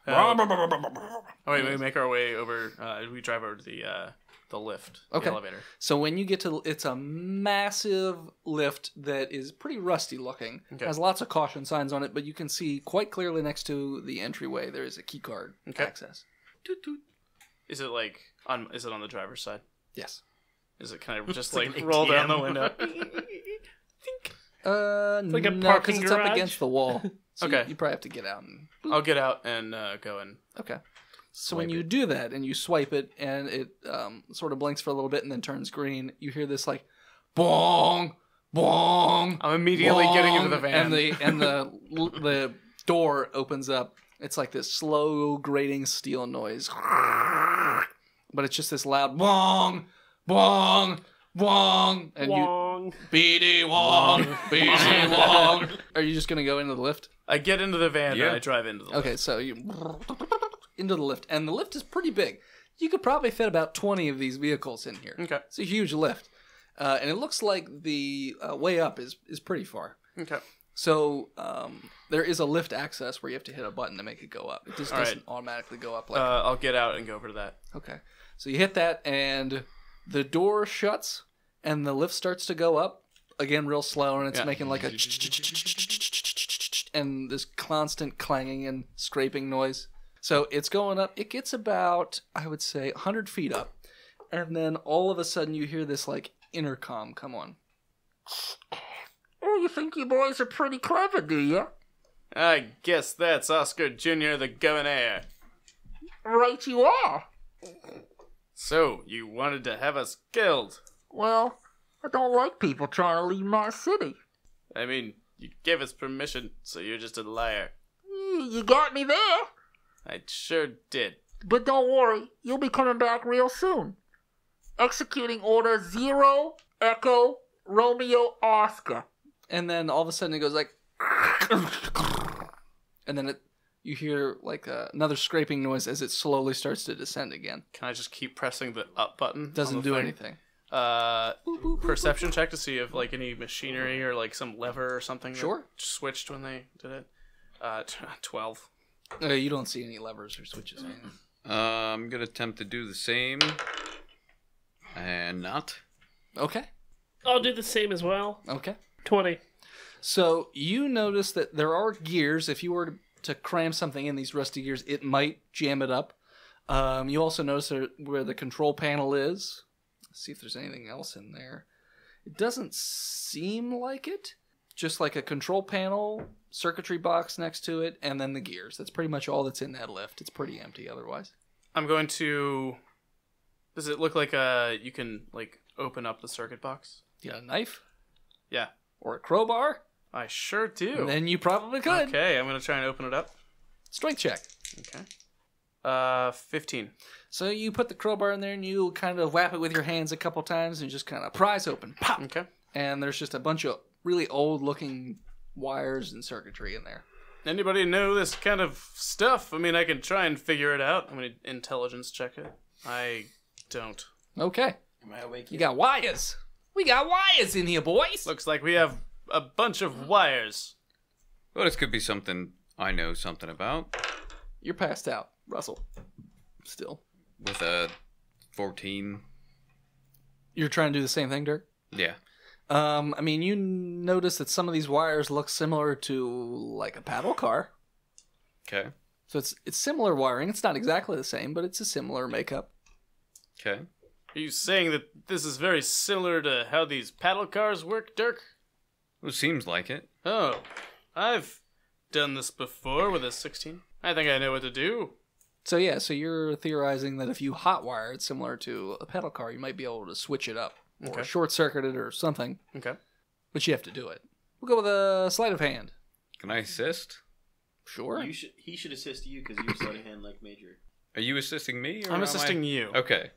Oh wait, we make our way over. We drive over to the lift, Okay. the elevator. So when you get to, it's a massive lift that is pretty rusty looking. Okay. Has lots of caution signs on it, but you can see quite clearly next to the entryway there is a key card access. Toot, toot. Is it like on? Is it on the driver's side? Yes. Is it kind of just like like an roll down ATM. the window? like a no, parking because it's up garage? against the wall. So Okay. You probably have to get out and. I'll get out and go in. Okay. So when you do that and you swipe it and it sort of blinks for a little bit and then turns green, you hear this like, bong, bong. I'm immediately getting into the van. and the door opens up. It's like this slow grating steel noise, but it's just this loud bong, bong, bong, and Wong. you BD Wong, BD Wong. Are you just gonna go into the lift? I get into the van Yeah. and I drive into the Okay, so you into the lift, and the lift is pretty big. You could probably fit about 20 of these vehicles in here. Okay. It's a huge lift, and it looks like the way up is pretty far. Okay. So there is a lift access where you have to hit a button to make it go up. It just All doesn't right. automatically go up like. I'll get out and go over to that. Okay, so you hit that, and the door shuts, and the lift starts to go up again, real slow, and it's Yeah. making like a and this constant clanging and scraping noise. So it's going up. It gets about, I would say, 100 feet up, and then all of a sudden you hear this like intercom come on. Oh, you think you boys are pretty clever, do you? I guess that's Oscar Jr., the governor. Right, you are. So, you wanted to have us killed. Well, I don't like people trying to leave my city. I mean, you gave us permission, so you're just a liar. You got me there. I sure did. But don't worry, you'll be coming back real soon. Executing Order 0 Echo Romeo Oscar. And then all of a sudden it goes like... and then you hear like another scraping noise as it slowly starts to descend again. Can I just keep pressing the up button? Doesn't on the do thing? anything. Perception check to see if like any machinery or like some lever or something that Sure. switched when they did it. 12. You don't see any levers or switches or anything. I'm gonna attempt to do the same, and not. Okay. I'll do the same as well. Okay. 20. So you notice that there are gears. If you were to cram something in these rusty gears, it might jam it up. You also notice where the control panel is. Let's see if there's anything else in there. It doesn't seem like it. Just like a control panel, circuitry box next to it, and then the gears. That's pretty much all that's in that lift. It's pretty empty otherwise. I'm going to... Does it look like you can like open up the circuit box? You got a knife? Yeah. Or a crowbar? I sure do. And then you probably could. Okay, I'm going to try and open it up. Strength check. Okay. 15. So you put the crowbar in there and you kind of whap it with your hands a couple times and just kind of prise open. Pop! Okay. And there's just a bunch of really old looking wires and circuitry in there. Anybody know this kind of stuff? I mean, I can try and figure it out. I'm going to intelligence check it. I don't. Okay. Am I awake You yet? got wires. We got wires in here, boys. Looks like we have a bunch of wires. Well, this could be something I know something about. You're passed out, Russell. Still. With a 14. You're trying to do the same thing, Dirk? Yeah. I mean, you notice that some of these wires look similar to like a paddle car. Okay. So it's similar wiring. It's not exactly the same, but it's a similar makeup. Okay. Are you saying that this is very similar to how these paddle cars work, Dirk? Well, seems like it. Oh. I've done this before with a 16. I think I know what to do. So you're theorizing that if you hotwire it similar to a pedal car, you might be able to switch it up or Okay. short circuit it or something. Okay. But you have to do it. We'll go with a sleight of hand. Can I assist? Sure. He should assist you because you're sleight of hand like Major. Are you assisting me? Or I'm am assisting I... you. Okay.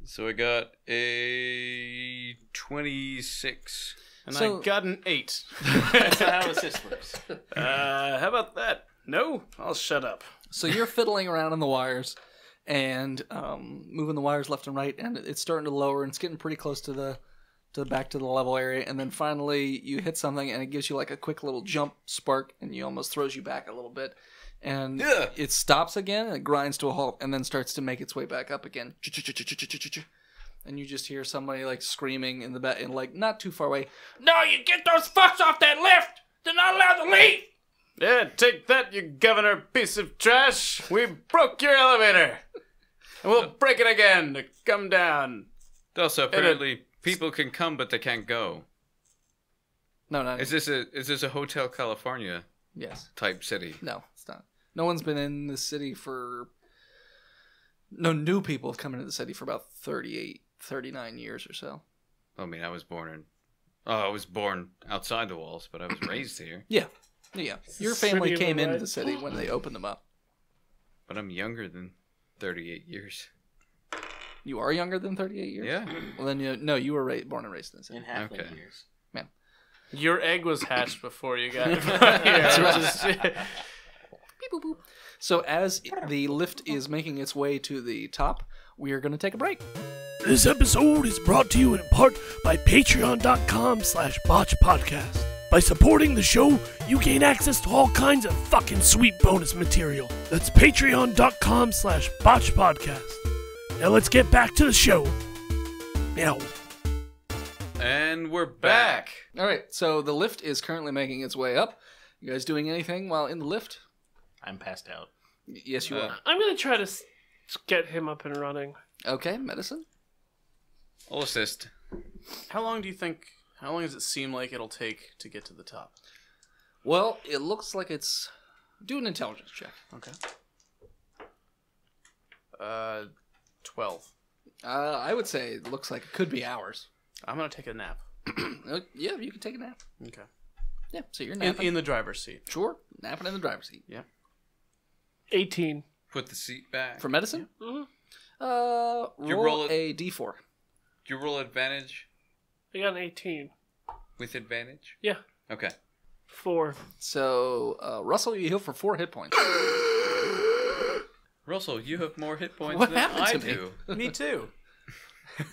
So I got a 26. And So- I got an 8. That's not how assist works. How about that? No? I'll shut up. So you're fiddling around on the wires and moving the wires left and right, and it's starting to lower, and it's getting pretty close to the back to the level area, and then finally you hit something, and it gives you like a quick little jump spark, and you almost throws you back a little bit, and Yeah. it stops again, and it grinds to a halt, and then starts to make its way back up again. And you just hear somebody like screaming in the back, and like not too far away. No, you get those fucks off that lift! They're not allowed to leave! Yeah, take that, you governor piece of trash! We broke your elevator! And we'll break it again to come down. Also, apparently, people can come, but they can't go. No, no. Is this a Hotel California Yes. type city? No, it's not. No one's been in the city no new people have come into the city for about 38, 39 years or so. I mean, I was born outside the walls, but I was raised here. Yeah. Your family City of came the into Red. the city when they opened them up. But I'm younger than 38 years. You are younger than 38 years? Yeah. Well, then you were born and raised in the city. In half Okay. years. Your egg was hatched before you got here. Beep, boop, boop. So as the lift is making its way to the top, we are going to take a break. This episode is brought to you in part by patreon.com/botchpodcast. By supporting the show, you gain access to all kinds of fucking sweet bonus material. That's patreon.com/botchpodcast. Now let's get back to the show. Meow. And we're back. All right, so the lift is currently making its way up. You guys doing anything while in the lift? I'm passed out. Yes, you are. I'm gonna try to get him up and running. Okay, medicine. I'll assist. How long does it seem like it'll take to get to the top? Well, it looks like it's... Do an intelligence check. Okay. 12. I would say it looks like it could be hours. I'm gonna take a nap. Yeah, you can take a nap. Okay. Yeah, so you're napping. In the driver's seat. Sure, napping in the driver's seat. 18. Put the seat back. For medicine? Mhm. Roll roll it- a d4. Do you roll advantage I got an 18. with advantage? Yeah. Okay. 4. So, Russell, you heal for 4 hit points. Russell, you have more hit points What than happened I to me? do. Me too.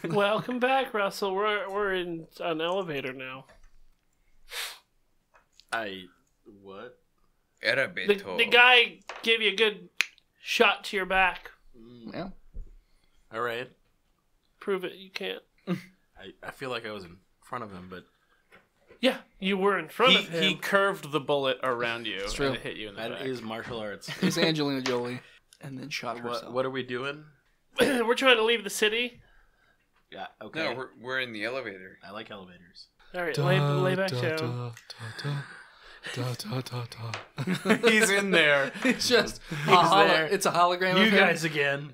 Welcome back, Russell. We're in an elevator now. What? Erabitor. The guy gave you a good shot to your back. Yeah. All right. Prove it. You can't. I feel like I was in front of him, but Yeah, you were in front of him. He curved the bullet around you true. and it hit you in the that back. is martial arts. It's Angelina Jolie. And then shot herself. What are we doing? We're trying to leave the city. Yeah. Okay. No, we're in the elevator. I like elevators. All right, lay back down. He's in there. It's just there. it's a hologram You of him. guys again.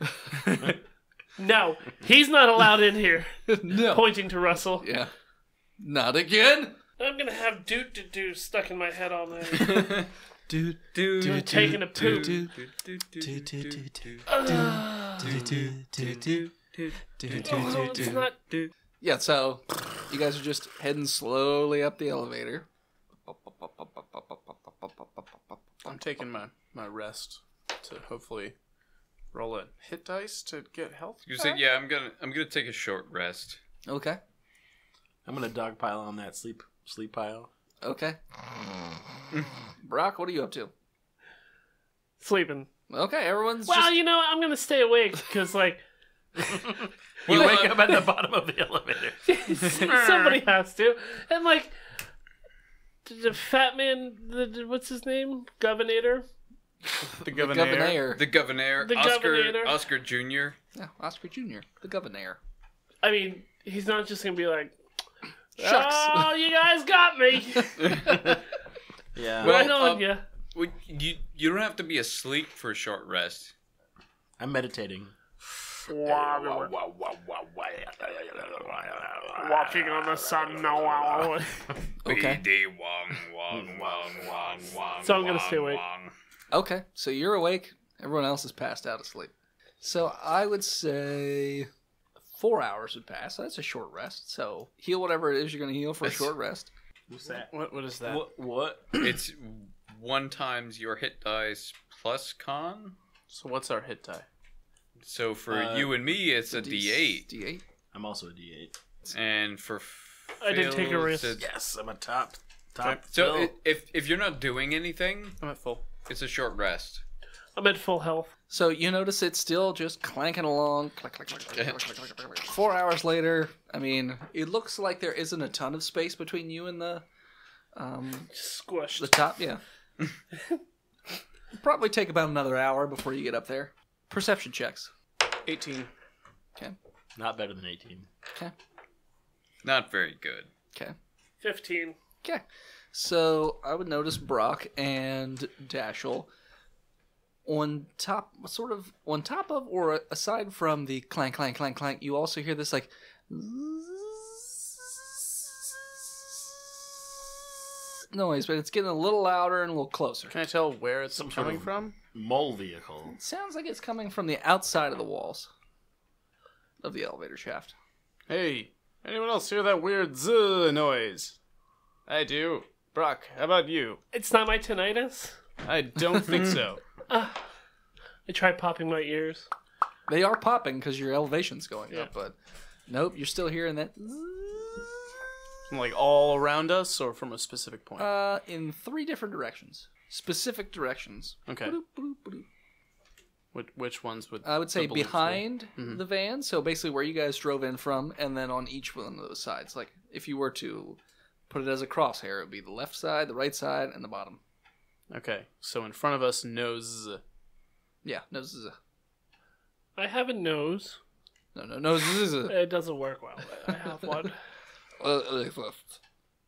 No, he's not allowed in here. No. Pointing to Russell. Yeah. Not again. I'm gonna have do stuck in my head all night. Dude. I'm taking a poop. Oh, it's not. Yeah, so you guys are just heading slowly up the elevator. I'm taking my rest to hopefully roll a hit dice to get health. You say, yeah, I'm gonna take a short rest. Okay. I'm gonna dogpile on that sleep pile. Okay. Brock, what are you up to? Sleeping. Okay, everyone's Well, just... you know, I'm gonna stay awake because, like, You wake up at the bottom of the elevator. somebody has to. And, like, the fat man, what's his name? Governor? The Governor. The governor, The Oscar, governor. Oscar Jr. Yeah, Oscar Jr., the governor. I mean, he's not just gonna be like, Shucks. oh, you guys got me. Yeah. Right on, yeah. You don't have to be asleep for a short rest. I'm meditating. Walking on the sun. No. Okay. So I'm gonna stay awake. Okay, so you're awake. Everyone else is passed out asleep. So I would say 4 hours would pass. So that's a short rest. So heal whatever it is you're going to heal for a short rest. What's that? What is that? What? It's 1 times your hit dice plus con. So what's our hit die? So for you and me, it's a D8. D8. I'm also a D8. And for I did take a fails, risk. it's- Yes, I'm a top. So fill. if you're not doing anything, I'm at full. it's a short rest. I'm at full health. So you notice it's still just clanking along. Click, click, click, click, click, click, click, click. 4 hours later, I mean, it looks like there isn't a ton of space between you and the Squished. top. Yeah. Probably take about another hour before you get up there. Perception checks. 18. Okay. Not better than 18. Okay. Not very good. Okay. 15. Okay. So I would notice Brock and Dashel on top of or aside from the clank, clank, clank, clank, you also hear this like noise, but it's getting a little louder and a little closer. Can I tell where it's sort coming of- from? Mole vehicle. It sounds like it's coming from the outside of the walls of the elevator shaft. Hey, anyone else hear that weird zzz noise? I do. Brock, how about you? It's not my tinnitus. I don't think so. I tried popping my ears. They are popping because your elevation's going Yeah. up, but nope, you're still hearing that From like all around us or from a specific point? in 3 different directions. Specific directions. Okay. Bloop, bloop, bloop. Which ones would I would say the bullets behind the van, so basically where you guys drove in from, and then on each one of those sides. Like, if you were to put it as a crosshair, it would be the left side, the right side, and the bottom. go? Okay, so in front of us, no zzz. Yeah, no zzz. I have a nose. No zzz. It doesn't work well. I have one.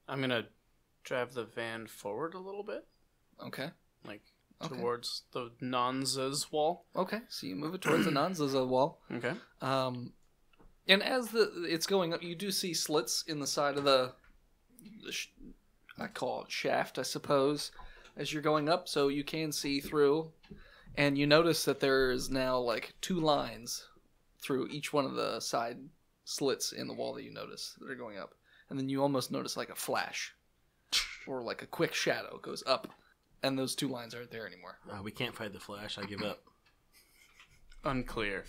I'm gonna drive the van forward a little bit, Okay. like Okay. towards the non-zzz wall. Okay, so you move it towards the non-zzz wall. Okay. And as it's going up, you do see slits in the side of I call it shaft, I suppose, as you're going up, so you can see through. And you notice that there is now like 2 lines through each one of the side slits in the wall that you notice that are going up. And then you almost notice like a flash or like a quick shadow goes up, and those 2 lines aren't there anymore. We can't fight the Flash. I give up. Unclear.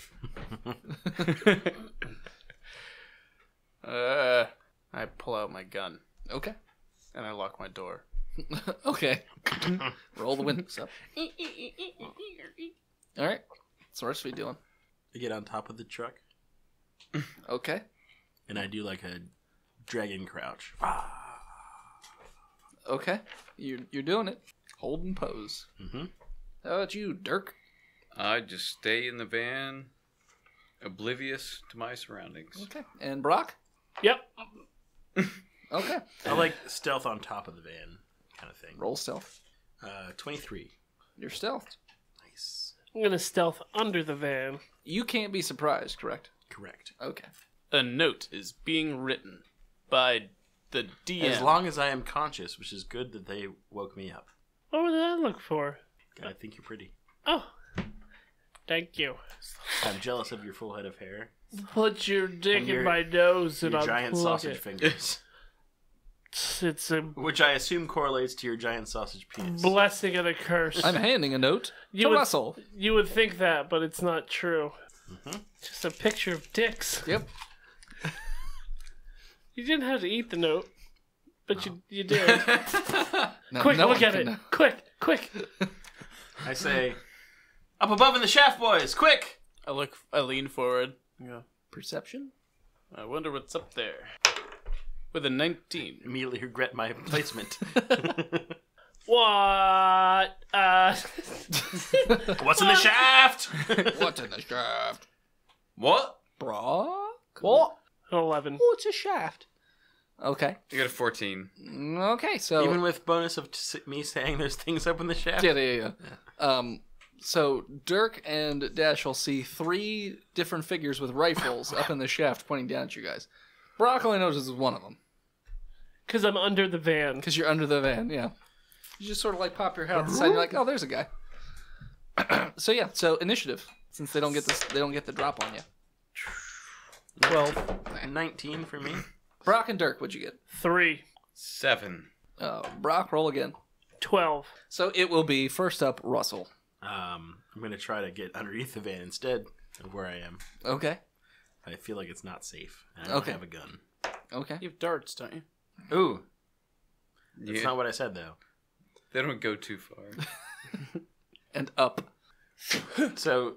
I pull out my gun Okay. and I lock my door. Okay. Roll the windows up. All right. What's the rest of you doing? I get on top of the truck Okay. and I do like a dragon crouch. Okay. You're doing it. Hold and pose. Mm-hmm. How about you, Dirk? I just stay in the van, oblivious to my surroundings. Okay. And Brock? Yep. Okay. I like stealth on top of the van kind of thing. Roll stealth. 23. You're stealthed. Nice. I'm gonna stealth under the van. You can't be surprised, correct? Correct. Okay. A note is being written by the DM. As long as I am conscious, which is good that they woke me up. What would that look for? I think you're pretty. Oh. Thank you. I'm jealous of your full head of hair. Put your dick And your- in my nose and Your I'll giant pluck sausage it. fingers. It's a Which I assume correlates to your giant sausage penis. blessing and a curse. I'm handing a note You to would- Russell. You would think that, but it's not true. Just a picture of dicks. Yep. You didn't have to eat the note, but you did. No, Quick, no look one at can it. know. Quick. I say, up above in the shaft, boys, quick! I lean forward. Yeah. Perception? I wonder what's up there. With a 19. Immediately regret my placement. What? What's in the shaft? What's in the shaft? What? Brock? What? 11. What's a shaft? Okay. You got a 14. Okay, so... Even with bonus of me saying there's things up in the shaft? Yeah. So Dirk and Dash will see 3 different figures with rifles up in the shaft pointing down at you guys. Brock only notices one of them. Because I'm under the van. Because you're under the van, yeah. You just sort of like pop your head out the side and you're like, oh, there's a guy. So initiative, since they don't get the drop on you. 12. 19 for me. Brock and Dirk, what'd you get? 3. 7. Brock, roll again. 12. So it will be, first up, Russell. I'm going to try to get underneath the van instead of where I am. Okay. I feel like it's not safe. I don't have a gun. Okay. You have darts, don't you? Ooh. That's not what I said, though. They don't go too far. And up. So,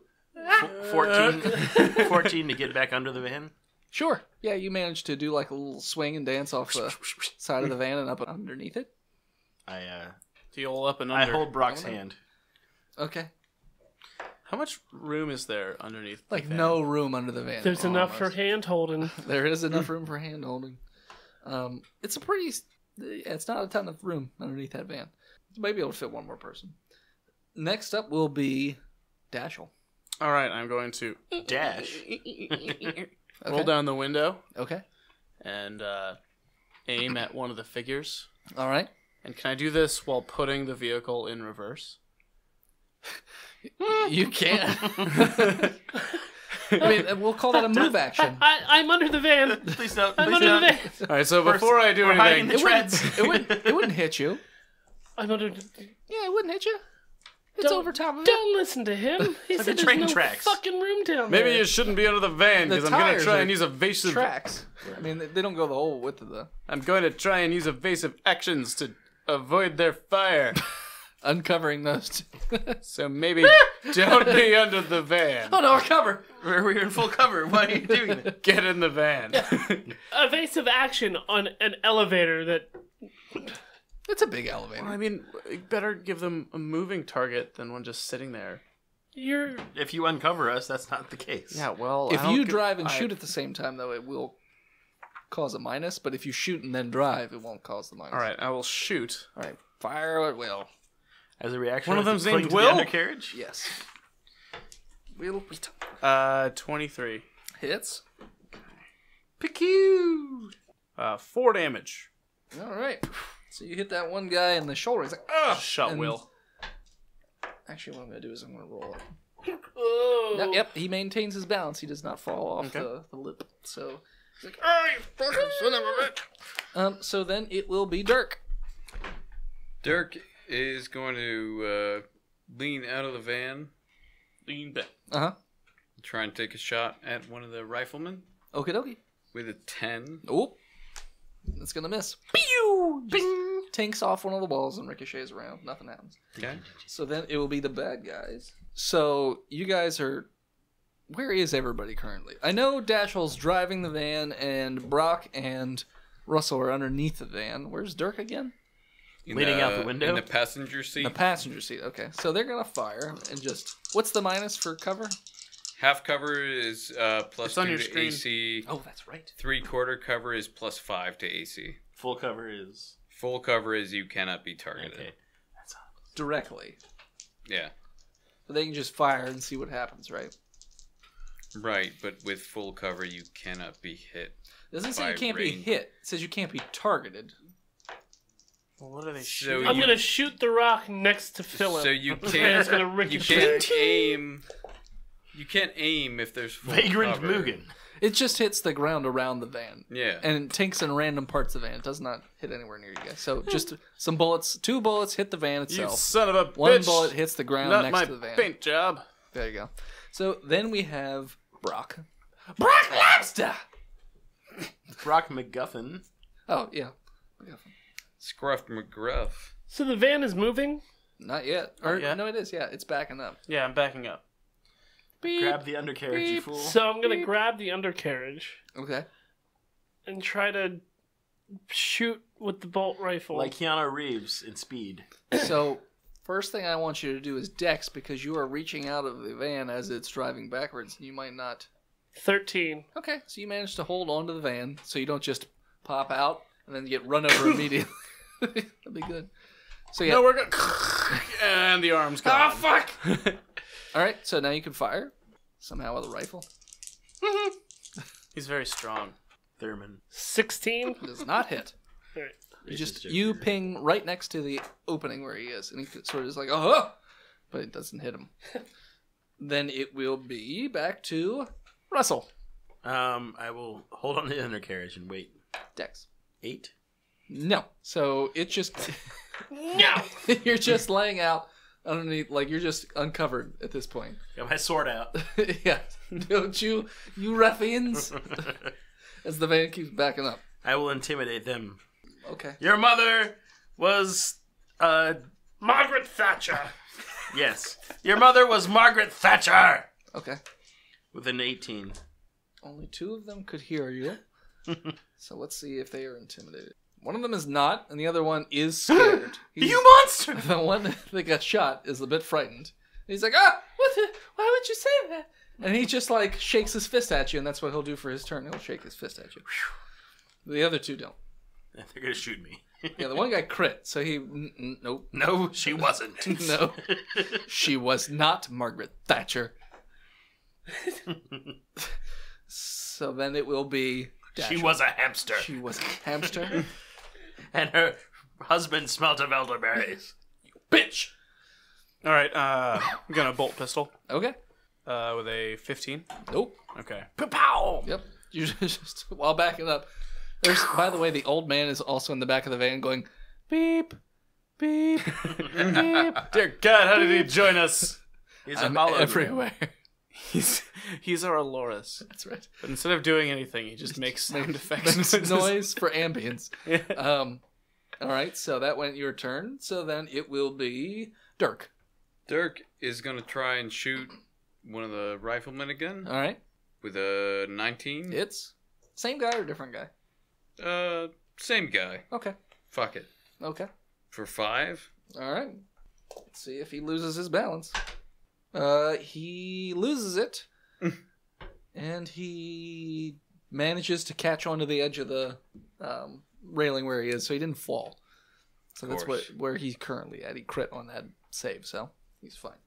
14 to get back under the van? Sure. Yeah, you managed to do like a little swing and dance off the side of the van and up underneath it. Do you all up and I under? hold Brock's hand. Okay. How much room is there underneath? Like the van? no room under the van. There's enough for hand holding. There is enough room for hand holding. It's a pretty... It's not a ton of room underneath that van. Maybe it'll fit one more person. Next up will be Dashel. All right, I'm going to Dash. roll down the window Okay. and aim at one of the figures. All right. And can I do this while putting the vehicle in reverse? You can. I mean, we'll call that a move action. I'm under the van. Please don't. I'm Please under the don't. van. All right, so before I do We're hiding anything, the treads. It wouldn't hit you. I'm under. Yeah, it wouldn't hit you. It's Don't- over top of it. Don't listen to him. He like said the there's train no tracks. fucking room down Maybe there. you shouldn't be under the van The because I'm going to tires try are and use evasive. Tracks. I mean, they don't go the whole width of the... I'm going to try and use evasive actions to avoid their fire. Uncovering those two. So maybe don't be under the van. Oh, no, our cover. We're in full cover. Why are you doing that? Get in the van. Evasive action on an elevator that. It's a big elevator. I mean, you better give them a moving target than one just sitting there. You're. If you uncover us, that's not the case. Yeah, well, If you drive and shoot at the same time, though, it will cause a minus. But if you shoot and then drive, it won't cause the minus. All right, I will shoot. All right. Fire at will. As a reaction, One of I them's cling named to the Will? undercarriage. Yes. Will 23. hits. Pew! 4 damage. All right. So you hit that one guy in the shoulder. He's like, ugh! Shot And- Will. Actually, what I'm going to do is I'm going to roll it. Oh. Yep, he maintains his balance. He does not fall off Okay. the lip. So he's like, oh, you fucking son of a bitch. So then it will be Dirk. Dirk is going to lean out of the van, Lean back. Uh-huh. try and take a shot at one of the riflemen Okie dokie. with a 10. Oh. It's going to miss. Pew! Bing! Tanks off one of the walls and ricochets around. Nothing happens. Okay. So then it will be the bad guys. So you guys are... Where is everybody currently? I know Dashel's driving the van and Brock and Russell are underneath the van. Where's Dirk again? Leaning out the window? In the passenger seat. The passenger seat. Okay. So they're going to fire and just... What's the minus for cover? Half cover is plus It's on 2 your to screen. AC. Oh, that's right. 3/4 cover is plus 5 to AC. Full cover is... Full cover is you cannot be targeted. Okay. Directly. Yeah. But they can just fire and see what happens, right? Right, but with full cover you cannot be hit. It doesn't say By you can't be range. hit. It says you can't be targeted. Well, what are they So shooting? I'm you- gonna shoot the rock next to Philip. So you and can't it's gonna you ricochet. can't aim. You can't aim if there's full Vagrant cover. Mugen. It just hits the ground around the van. Yeah. And it tanks in random parts of the van. It does not hit anywhere near you guys. So just some bullets, 2 bullets hit the van You itself. son of a One bitch. bullet hits the ground Not next my to the van. paint job. There you go. So then we have Brock. Brock Lobster! Brock McGuffin. Oh, yeah. Scruff McGruff. So the van is moving. Not yet. Or, yet. no, it is. Yeah, it's backing up. Yeah, I'm backing up. Grab the undercarriage, you fool. So I'm gonna grab the undercarriage Okay. and try to shoot with the bolt rifle. Like Keanu Reeves in Speed. So, first thing I want you to do is Dex, because you are reaching out of the van as it's driving backwards. You might not... 13. Okay, so you managed to hold onto the van, so you don't just pop out, and then you get run over immediately. That'd be good. So yeah. No, we're going and the arm's gone. Ah, fuck! All right, so now you can fire somehow with a rifle. He's very strong. Thurman. 16. Does not hit. Alright. You ping right next to the opening where he is, and he sort of is like, oh, but it doesn't hit him. Then it will be back to Russell. I will hold on to the undercarriage and wait. Dex. 8. No. So it just No! you're just laying out underneath, like you're just uncovered at this point. Got my sword out. Yeah. Don't you ruffians? As the van keeps backing up. I will intimidate them. Okay. Your mother was, Margaret Thatcher! yes. Your mother was Margaret Thatcher! Okay. With an 18. Only 2 of them could hear you. So let's see if they are intimidated. One of them is not, and the other one is scared. You monster! The one that got shot is a bit frightened. He's like, ah, why would you say that? And he just like shakes his fist at you, and that's what he'll do for his turn. He'll shake his fist at you. The other 2 don't. They're gonna shoot me. Yeah, the one guy crit, so he nope. No, she wasn't. No, she was not Margaret Thatcher. So then it will be. She Dasher. was a hamster. She was a hamster. And her husband smelt of elderberries. Bitch. All right, I'm gonna bolt pistol Okay. with a 15. Nope. Okay. Pow! Yep. You just while backing up. There's, by the way, the old man is also in the back of the van going, beep, beep, beep. Dear God, how did he join us? He's I'm a hologram. everywhere. He's our Loris. That's right. But instead of doing anything, he just makes sound effects. Makes noise for ambience. Yeah. All right, so that went your turn. So then it will be Dirk. Dirk is gonna try and shoot one of the riflemen again All right. with a 19. It's same guy or different guy? Same guy. Okay. Fuck it. Okay. For 5. All right. Let's see if he loses his balance. He loses it, and he manages to catch onto the edge of the railing where he is, so he didn't fall. So that's where he's currently at. He crit on that save, so he's fine.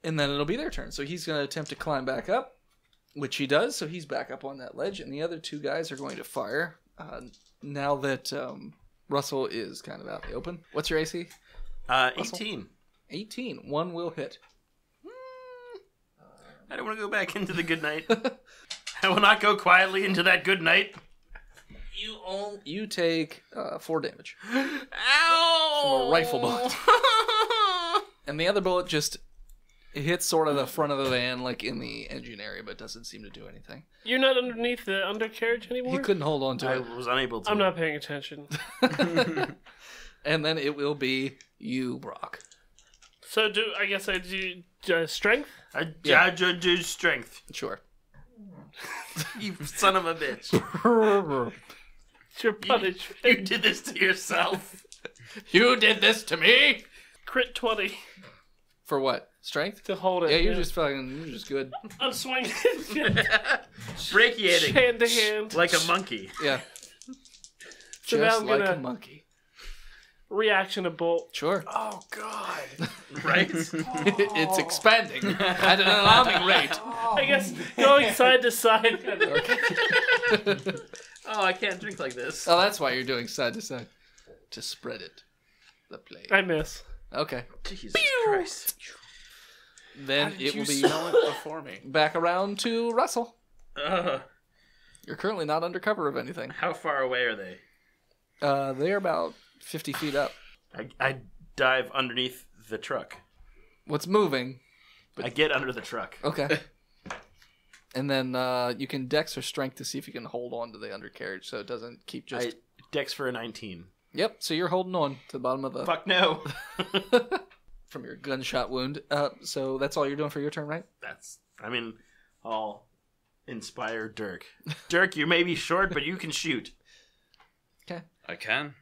And then it'll be their turn. So he's going to attempt to climb back up, which he does. So he's back up on that ledge, and the other 2 guys are going to fire. Now that Russell is kind of out in the open. What's your AC? 18. 18. 1 will hit. I don't want to go back into the good night. I will not go quietly into that good night. You take 4 damage Ow! from a rifle bullet. And the other bullet just hits sort of the front of the van, like in the engine area, but doesn't seem to do anything. You're not underneath the undercarriage anymore? He couldn't hold on to I it. was unable to. I'm not paying attention. And then it will be you, Brock. So I guess I do strength? I do strength. Sure. You son of a bitch. It's your punishment. You did this to yourself. You did this to me? Crit 20 For what? Strength? to hold it. Yeah, you're just good. I'm swinging. Brachiating. Hand to hand. Like a monkey. Yeah. So now Just I'm like gonna- a monkey. Reaction to bolt. Sure. Oh, God. Right? It's expanding at an alarming rate. I guess going side to side. Oh, I can't drink like this. Oh, that's why you're doing side to side. To spread it. The play. I miss. Okay. Jesus Christ. Then it will be smell it before me? back around to Russell. Uh, You're currently not under cover of anything. how far away are they? They're about 50 feet up. I dive underneath the truck. What's moving? I get under the truck. Okay. And then you can dex or strength to see if you can hold on to the undercarriage so it doesn't keep just... I dex for a 19. Yep, so you're holding on to the bottom of the... Fuck no. from your gunshot wound. So that's all you're doing for your turn, right? I'll inspire Dirk. Dirk, you may be short, but you can shoot. Okay. I can.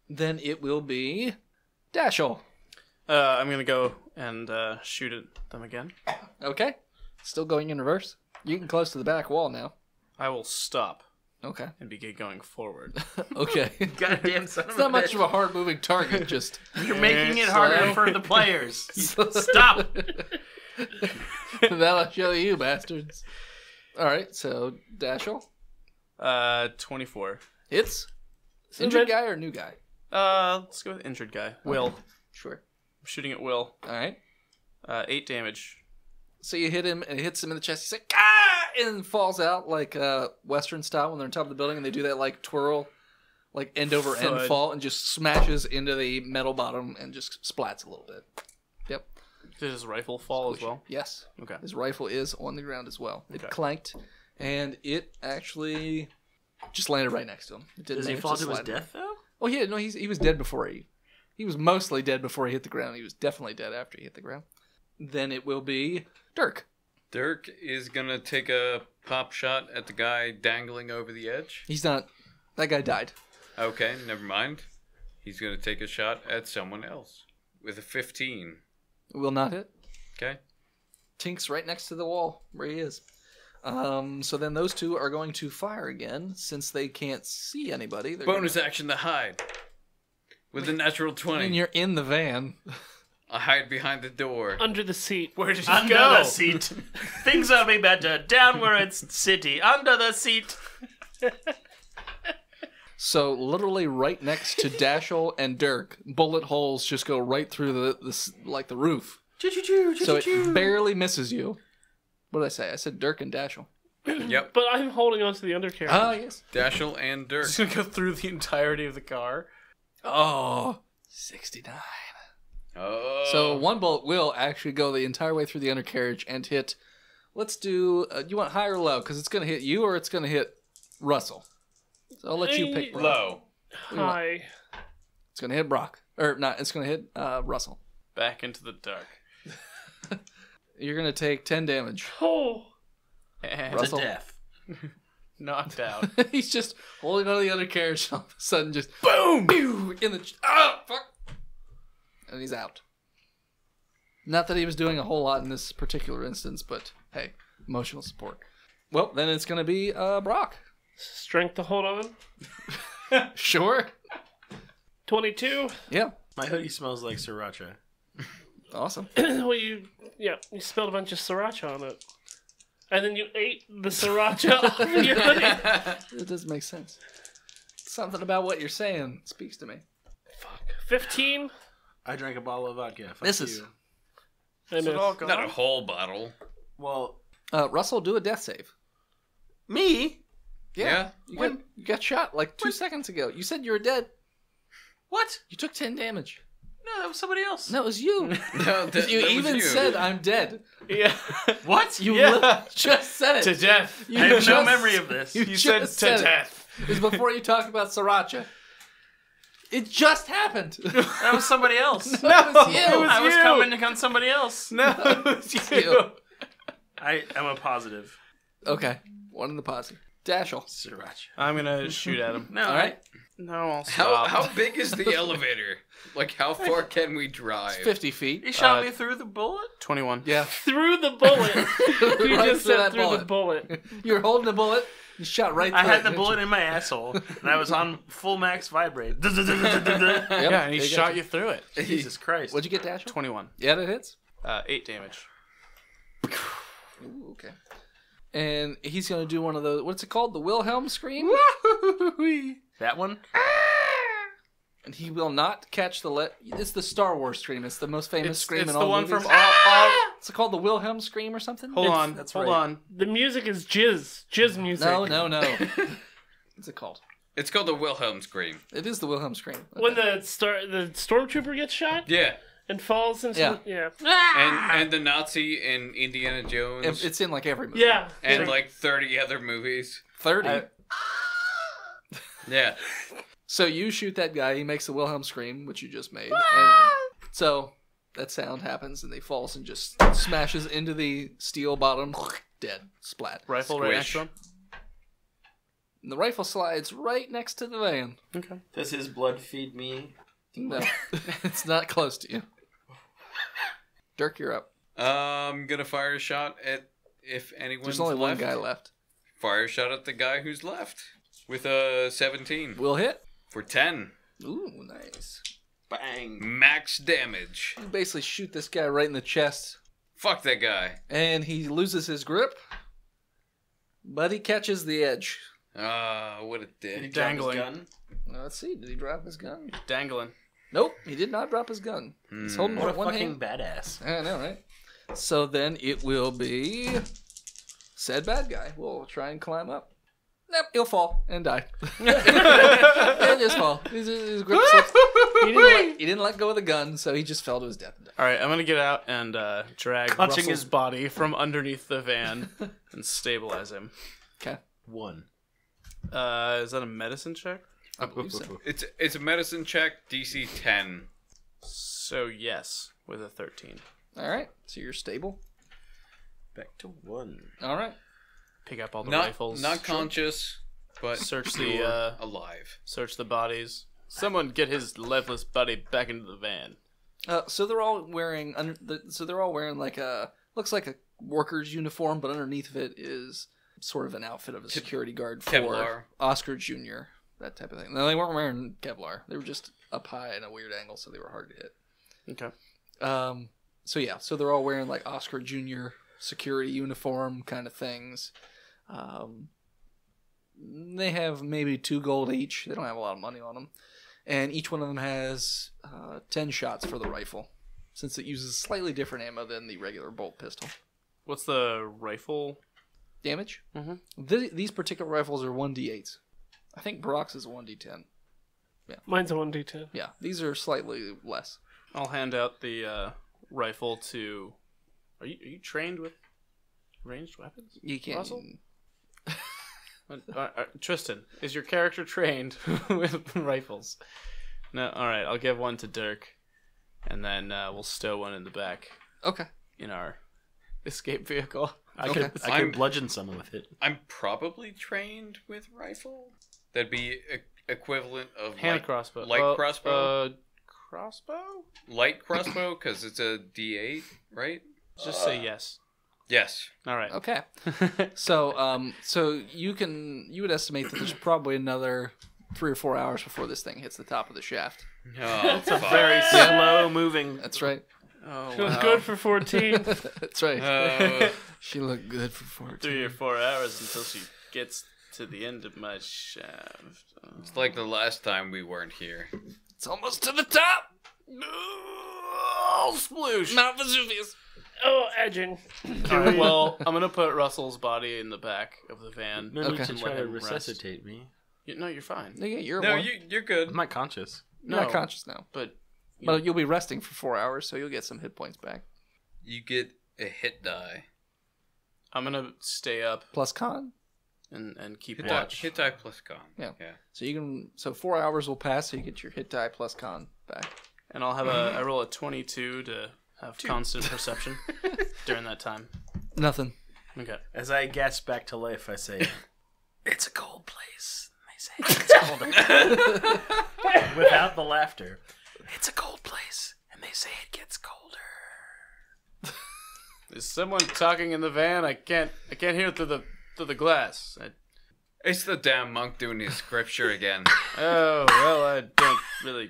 Then it will be Dashel. I'm gonna go and shoot at them again. Okay. Still going in reverse. You can close to the back wall now. I will stop. Okay. and begin going forward. Okay. Goddamn son It's of a not much bitch. of a hard moving target. Just You're making it harder So- for the players. Stop. that'll show you, bastards. All right. So Dashel 24. hits. So Injured then- guy or new guy? Let's go with injured guy. Will. Sure. I'm shooting at Will. All right. 8 damage. So you hit him, and it hits him in the chest. He's like, ah! And falls out like Western style when they're on top of the building, and they do that like twirl, like end over end Thud. fall, and just smashes into the metal bottom and just splats a little bit. Yep. Did his rifle fall as well? Yes. Okay. His rifle is on the ground as well. It Okay. clanked, and it actually just landed right next to him. It didn't Does he manage fall to to his slide. death though? Oh yeah, no, he was dead before he was mostly dead before he hit the ground. He was definitely dead after he hit the ground. Then it will be Dirk. Dirk is gonna take a pop shot at the guy dangling over the edge. He's not. That guy died. Okay, never mind. He's gonna take a shot at someone else with a 15. Will not hit. Okay. Tink's right next to the wall where he is. So then those two are going to fire again since they can't see anybody. They're Bonus action to hide. With a natural gonna, 20. and you're in the van. I hide behind the door. Under the seat. Where did he Under go? the seat. Things will be better. Down where it's city. Under the seat. So literally right next to Dashel and Dirk, bullet holes just go right through the roof. So it barely misses you. What did I say? I said Dirk and Dashel. Yep. But I'm holding on to the undercarriage. Ah, yes. Dashel and Dirk. He's gonna go through the entirety of the car. Oh, 69. Oh. So one bullet will actually go the entire way through the undercarriage and hit. Let's do. You want high or low? Because it's going to hit you or it's going to hit Russell. So I'll let you pick. Brock. Low. Hi. It's going to hit Brock. Or not. It's going to hit Russell. Back into the dark. You're going to take 10 damage. Oh. And To Russell. death. knocked out. He's just holding onto the undercarriage. All of a sudden, just boom, in the. Ah, fuck. And he's out. Not that he was doing a whole lot in this particular instance, but hey, emotional support. Well, then it's going to be Brock. Strength to hold on. Sure. 22. Yeah. My hoodie smells like sriracha. Awesome. Well, you spilled a bunch of sriracha on it. And then you ate the sriracha off of your hoodie. It does make sense. Something about what you're saying speaks to me. Fuck. 15. I drank a bottle of vodka. Fuck Misses. you. I missed. Not a whole bottle. Well, Russell, do a death save. me? Yeah. You got shot like 2 seconds ago. You said you were dead. What? You took 10 damage. No, that was somebody else. No, it was you. No, that, You that was even you. said I'm dead. Yeah. What? You Yeah. just said it. To death. You I have no just- memory of this. You You said just to said it. death. It was before you talked about sriracha. It just happened. That was somebody else. No, it was you. I was you. commenting on somebody else. No, it's you. You. I am a positive. Okay, one in the posse. Dashel. Sriracha. I'm gonna shoot at him. No, All right. No, I'll How stop. big is the elevator? Like, how far can we drive? 50 feet. He shot me through the bullet? 21. Yeah. Through the bullet. You Right just through said that through the bullet. You were holding the bullet. You shot right through I had it, the didn't bullet you? in my asshole, and I was on full max vibrate. Yep, Yeah, and he they got shot you through it. Jesus Christ. What'd you get, Dashel? 21. Yeah, that hits. 8 damage. Ooh, okay. And he's going to do one of those, what's it called? The Wilhelm scream? That one? And he will not catch the it's the Star Wars scream. It's the most famous scream It's in the all one movies. from all. It's called the Wilhelm scream or something? Hold on. that's Hold right. on. The music is jizz music. No. What's it called? It's called the Wilhelm scream. It is the Wilhelm scream. When the stormtrooper gets shot Yeah. and falls into Yeah. And the Nazi in Indiana Jones. It's in like every movie. Yeah. and like 30 other movies. 30. Yeah. So you shoot that guy, he makes the Wilhelm scream, which you just made. And so that sound happens and he falls and just smashes into the steel bottom. Dead. Splat. Rifle right next to him. And the rifle slides right next to the van. Okay. Does his blood feed me? No. It's not close to you. Dirk, you're up. I'm gonna fire a shot at if anyone's There's only one left. guy left. Fire a shot at the guy who's left. With a 17 Will hit. for 10. Ooh, nice. Bang. Max damage. You basically shoot this guy right in the chest, Fuck that guy. and he loses his grip, but he catches the edge. Ah, what a Did he dick. drop his Dangling. gun? Now, let's see. Did he drop his gun? Dangling. Nope, he did not drop his gun. He's holding What it a with one fucking hand. badass. I know, right? So then it will be said bad guy. We'll try and climb up. Nope, he'll fall and die. He'll just fall. His grip slips. He didn't let go of the gun, so he just fell to his death and died. All right, I'm gonna get out and drag Clutching Russell's his- body from underneath the van and stabilize him. Okay. 1. Is that a medicine check? I believe so. It's a medicine check, DC 10. So yes, with a 13. All right. So you're stable. Back to 1. All right. Pick up all the Not rifles. conscious, but Search you're the alive. search the bodies. Someone get his lifeless buddy back into the van. So they're all wearing like a looks like a worker's uniform, but underneath of it is sort of an outfit of a security guard for Kevlar. Oscar Jr. That type of thing. No, they weren't wearing Kevlar. They were just up high in a weird angle, so they were hard to hit. Okay. So yeah, so they're all wearing like Oscar Jr. security uniform kind of things. They have maybe 2 gold each. They don't have a lot of money on them. And each one of them has 10 shots for the rifle, since it uses slightly different ammo than the regular bolt pistol. What's the rifle? Damage? Mhm. These particular rifles are 1d8s. I think Brock's is 1d10. Mine's a 1d10. Yeah, these are slightly less. I'll hand out the rifle to. Are you trained with ranged weapons? You can't. Russell? Tristan, is your character trained with rifles? No. All right, I'll give one to Dirk, and then we'll stow one in the back Okay. in our escape vehicle. I Okay. could bludgeon someone with it. I'm probably trained with rifle. That'd be equivalent of Hand light, crossbow. light crossbow. Crossbow? Light crossbow, because it's a D8, right? Just say yes. Yes. All right. Okay. So you would estimate that there's probably another 3 or 4 hours before this thing hits the top of the shaft. Oh, fuck. Very slow moving. That's right. Oh, Feels wow. good for 14. That's right. Oh. She looked good for 14. 3 or 4 hours until she gets to the end of my shaft. It's like the last time we weren't here. It's almost to the top. Oh, sploosh. Mount Vesuvius. Oh, edging. All right, well, I'm gonna put Russell's body in the back of the van. No need Okay. to And try let to him rest. resuscitate me. No, you're fine. Yeah, you're No, one. you're good. I'm not conscious. You're not No. conscious now. But But you'll be resting for 4 hours, so you'll get some hit points back. You get a hit die. I'm gonna stay up Plus con. and keep Hit die, watch. hit die plus con. Yeah. Yeah. So 4 hours will pass, so you get your hit die plus con back. And I'll have I roll a 22 to have constant perception during that time. Nothing. Okay. As I gasp back to life, I say, "It's a cold place." They say it's colder. Without the laughter. It's a cold place, and they say it gets colder. Is someone talking in the van? I can't hear through the glass. It's the damn monk doing his scripture again. Oh well, I don't really.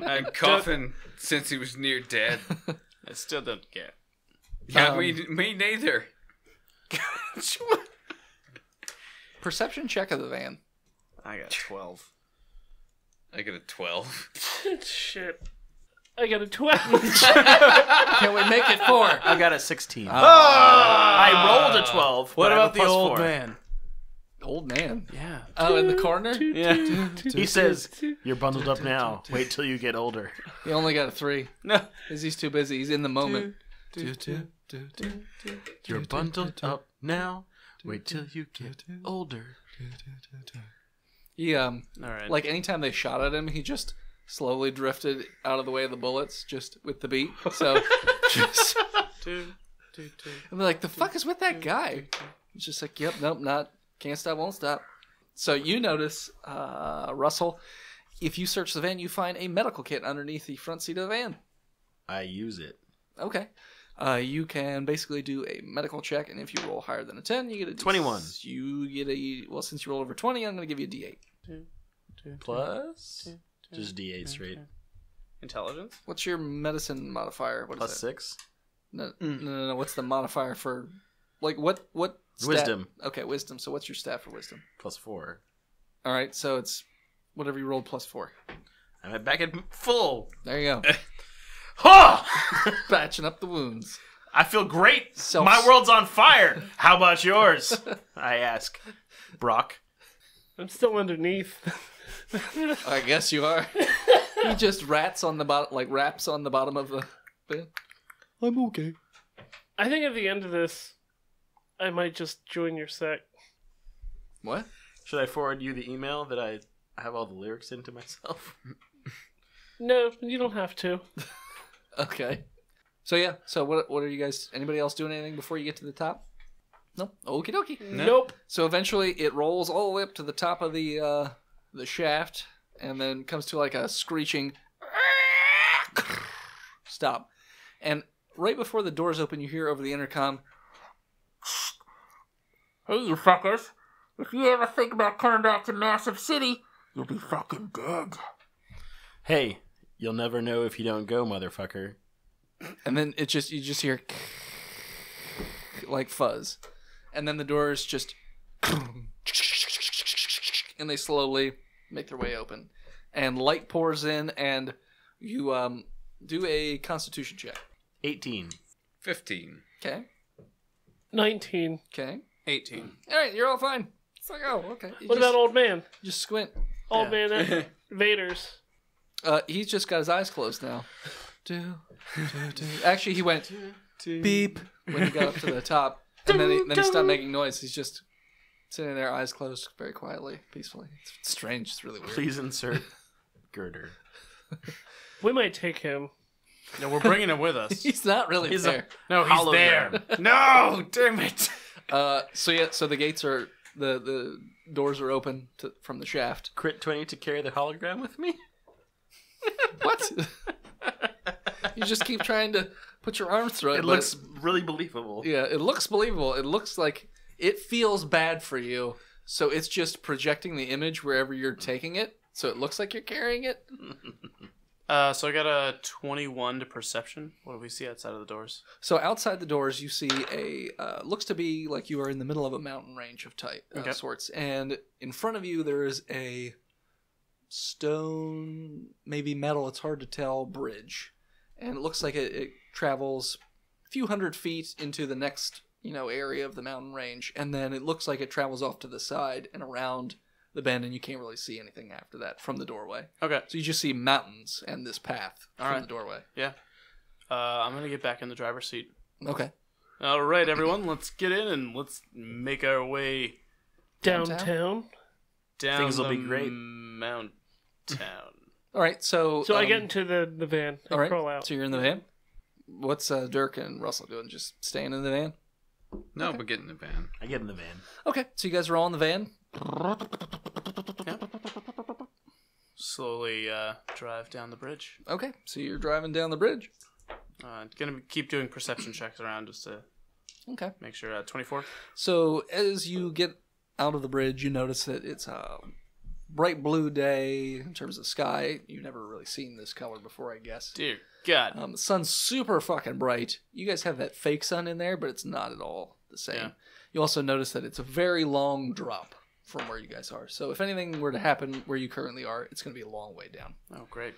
I'm coughing since he was near dead. I still don't care. Yeah, me neither. Perception check of the van. I got 12. I get a 12. Shit. I got a 12. Can we make it 4? I got a 16. I rolled a 12. What but I have about a the plus old 4. man? Old man. Yeah. Oh, in the corner? Yeah. He says, "You're bundled up now. Wait till you get older." He only got a 3. No. Because he's too busy. He's in the moment. You're bundled up now. Wait till you get older. He, All right. like, anytime they shot at him, he just slowly drifted out of the way of the bullets, just with the beat. So, just... And they're like, the fuck is with that guy? He's just like, yep, nope, not, can't stop, won't stop. So you notice, Russell, if you search the van, you find a medical kit underneath the front seat of the van. I use it. Okay. You can basically do a medical check, and if you roll higher than a 10, you get a 21. You get a... Well, since you roll over 20, I'm going to give you a D8. Plus? Just D8 straight. Intelligence? What's your medicine modifier? What Plus is that? 6? No. What's the modifier for... Like, what stat? Wisdom. Okay, wisdom. So what's your stat for wisdom? Plus 4. All right, so it's whatever you rolled plus 4. I'm back at full. There you go. Ha! Patching up the wounds. I feel great. Self- My world's on fire. How about yours? I ask. Brock. I'm still underneath. I guess you are. He just raps on the bottom of the bed. I'm okay. I think at the end of this, I might just join your sect. What? Should I forward you the email that I have all the lyrics into myself? No, you don't have to. Okay. So yeah. So what are you guys? Anybody else doing anything before you get to the top? No. Okie dokie. Nope. So eventually it rolls all the way up to the top of the shaft, and then comes to like a screeching stop. And right before the doors open, you hear over the intercom, Hey, you fuckers. If you ever think about coming back to Massive City, you'll be fucking dead. Hey, you'll never know if you don't go, motherfucker. and then you just hear like fuzz, and then the doors just and they slowly make their way open, and light pours in, and you do a Constitution check. 18. 15. Okay. 19. Okay. 18. All right, you're all fine. It's like, oh, okay. What about old man? just squint? Old man Vader's. He's just got his eyes closed now. Actually, he went beep when he got up to the top, and then he stopped making noise. He's just sitting there, eyes closed, very quietly, peacefully. It's strange. It's really weird. Please insert girder. We might take him. No, we're bringing him with us. He's not really there. No, he's there. No, damn it. So the gates are the doors are open from the shaft. Crit 20 to carry the hologram with me? What? You just keep trying to put your arms through it. It looks really believable. Yeah, it looks believable. It looks like it feels bad for you, so it's just projecting the image wherever you're taking it, so it looks like you're carrying it. So I got a 21 to perception. What do we see outside of the doors? So outside the doors, you see looks to be like you are in the middle of a mountain range of sorts, and in front of you there is a stone, maybe metal, it's hard to tell, bridge, and it looks like it travels a few hundred feet into the next area of the mountain range, and then it looks like it travels off to the side and around the bend, and you can't really see anything after that from the doorway. Okay. So you just see mountains and this path from right. the doorway. Yeah. I'm going to get back in the driver's seat. Okay. All right, everyone, let's get in and let's make our way Downtown. down Things will the be great. mountain. All right, so So I get into the van and all right, crawl out. so you're in the van. What's Dirk and Russell doing? Just staying in the van? No, but get in the van. I get in the van. Okay, so you guys are all in the van. Slowly drive down the bridge. Okay, so you're driving down the bridge. Gonna keep doing perception checks around just to Okay. make sure. 24. So as you get out of the bridge, you notice that it's a bright blue day in terms of sky. You've never really seen this color before, I guess. Dear God. The sun's super fucking bright. You guys have that fake sun in there, but it's not at all the same. Yeah. You also notice that it's a very long drop from where you guys are. So if anything were to happen where you currently are, it's going to be a long way down. Oh, great.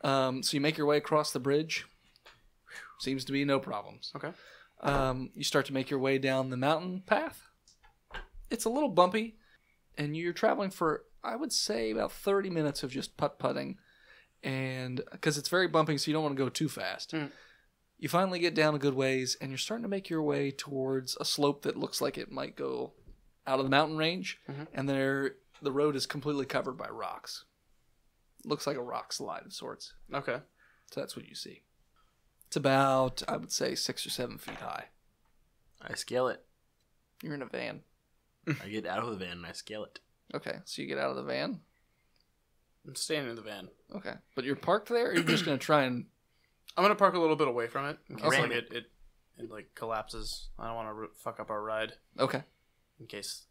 So you make your way across the bridge. Seems to be no problems. Okay. You start to make your way down the mountain path. It's a little bumpy, and you're traveling for, I would say, about 30 minutes of just putt-putting, and because it's very bumpy, so you don't want to go too fast. You finally get down a good ways, and you're starting to make your way towards a slope that looks like it might go out of the mountain range, and the road is completely covered by rocks. Looks like a rock slide of sorts. Okay. So that's what you see. It's about, I would say, 6 or 7 feet high. I scale it. You're in a van. I get out of the van and I scale it. Okay, so you get out of the van. I'm staying in the van. Okay, but you're parked there, or you're just going to try and... I'm going to park a little bit away from it. In case Okay. like, it it like collapses. I don't want to fuck up our ride Okay. in case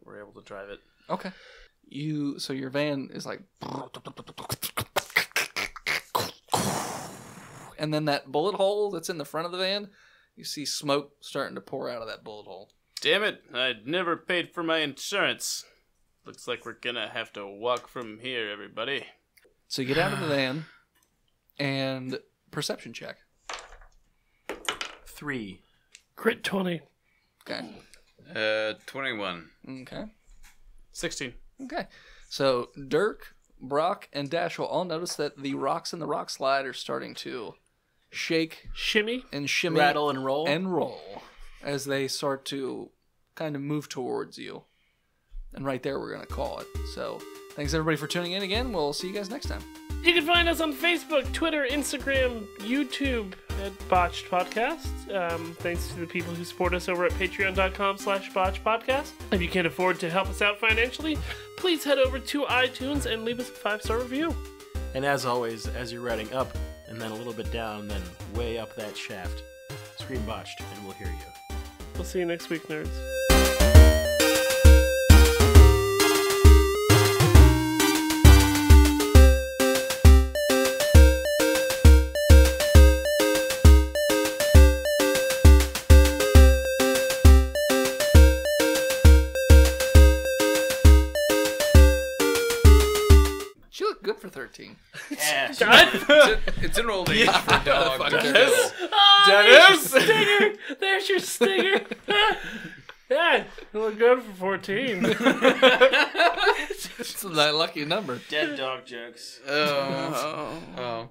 we're able to drive it. Okay. So your van is like, and then that bullet hole that's in the front of the van, you see smoke starting to pour out of that bullet hole. Damn it! I'd never paid for my insurance. Looks like we're gonna have to walk from here, everybody. So you get out of the van, and perception check. 3. Crit 20. Okay. 21. Okay. 16. Okay. So Dirk, Brock, and Dash will all notice that the rocks in the rock slide are starting to shake Shimmy. and shimmy Rattle and roll. and roll as they start to kind of move towards you. And right there, we're going to call it. So thanks everybody for tuning in again. We'll see you guys next time. You can find us on Facebook, Twitter, Instagram, YouTube at Botched Podcast. Thanks to the people who support us over at patreon.com/Botched Podcast. If you can't afford to help us out financially, please head over to iTunes and leave us a 5-star review. And as always, as you're riding up and then a little bit down, then way up that shaft, scream Botched and we'll hear you. We'll see you next week, nerds. She looked good for 13. Yeah. It's an old age for a dog. Oh, there's your stinger! There's your stinger! Yeah, you look good for 14. It's a lucky number. Dead dog jokes. Oh.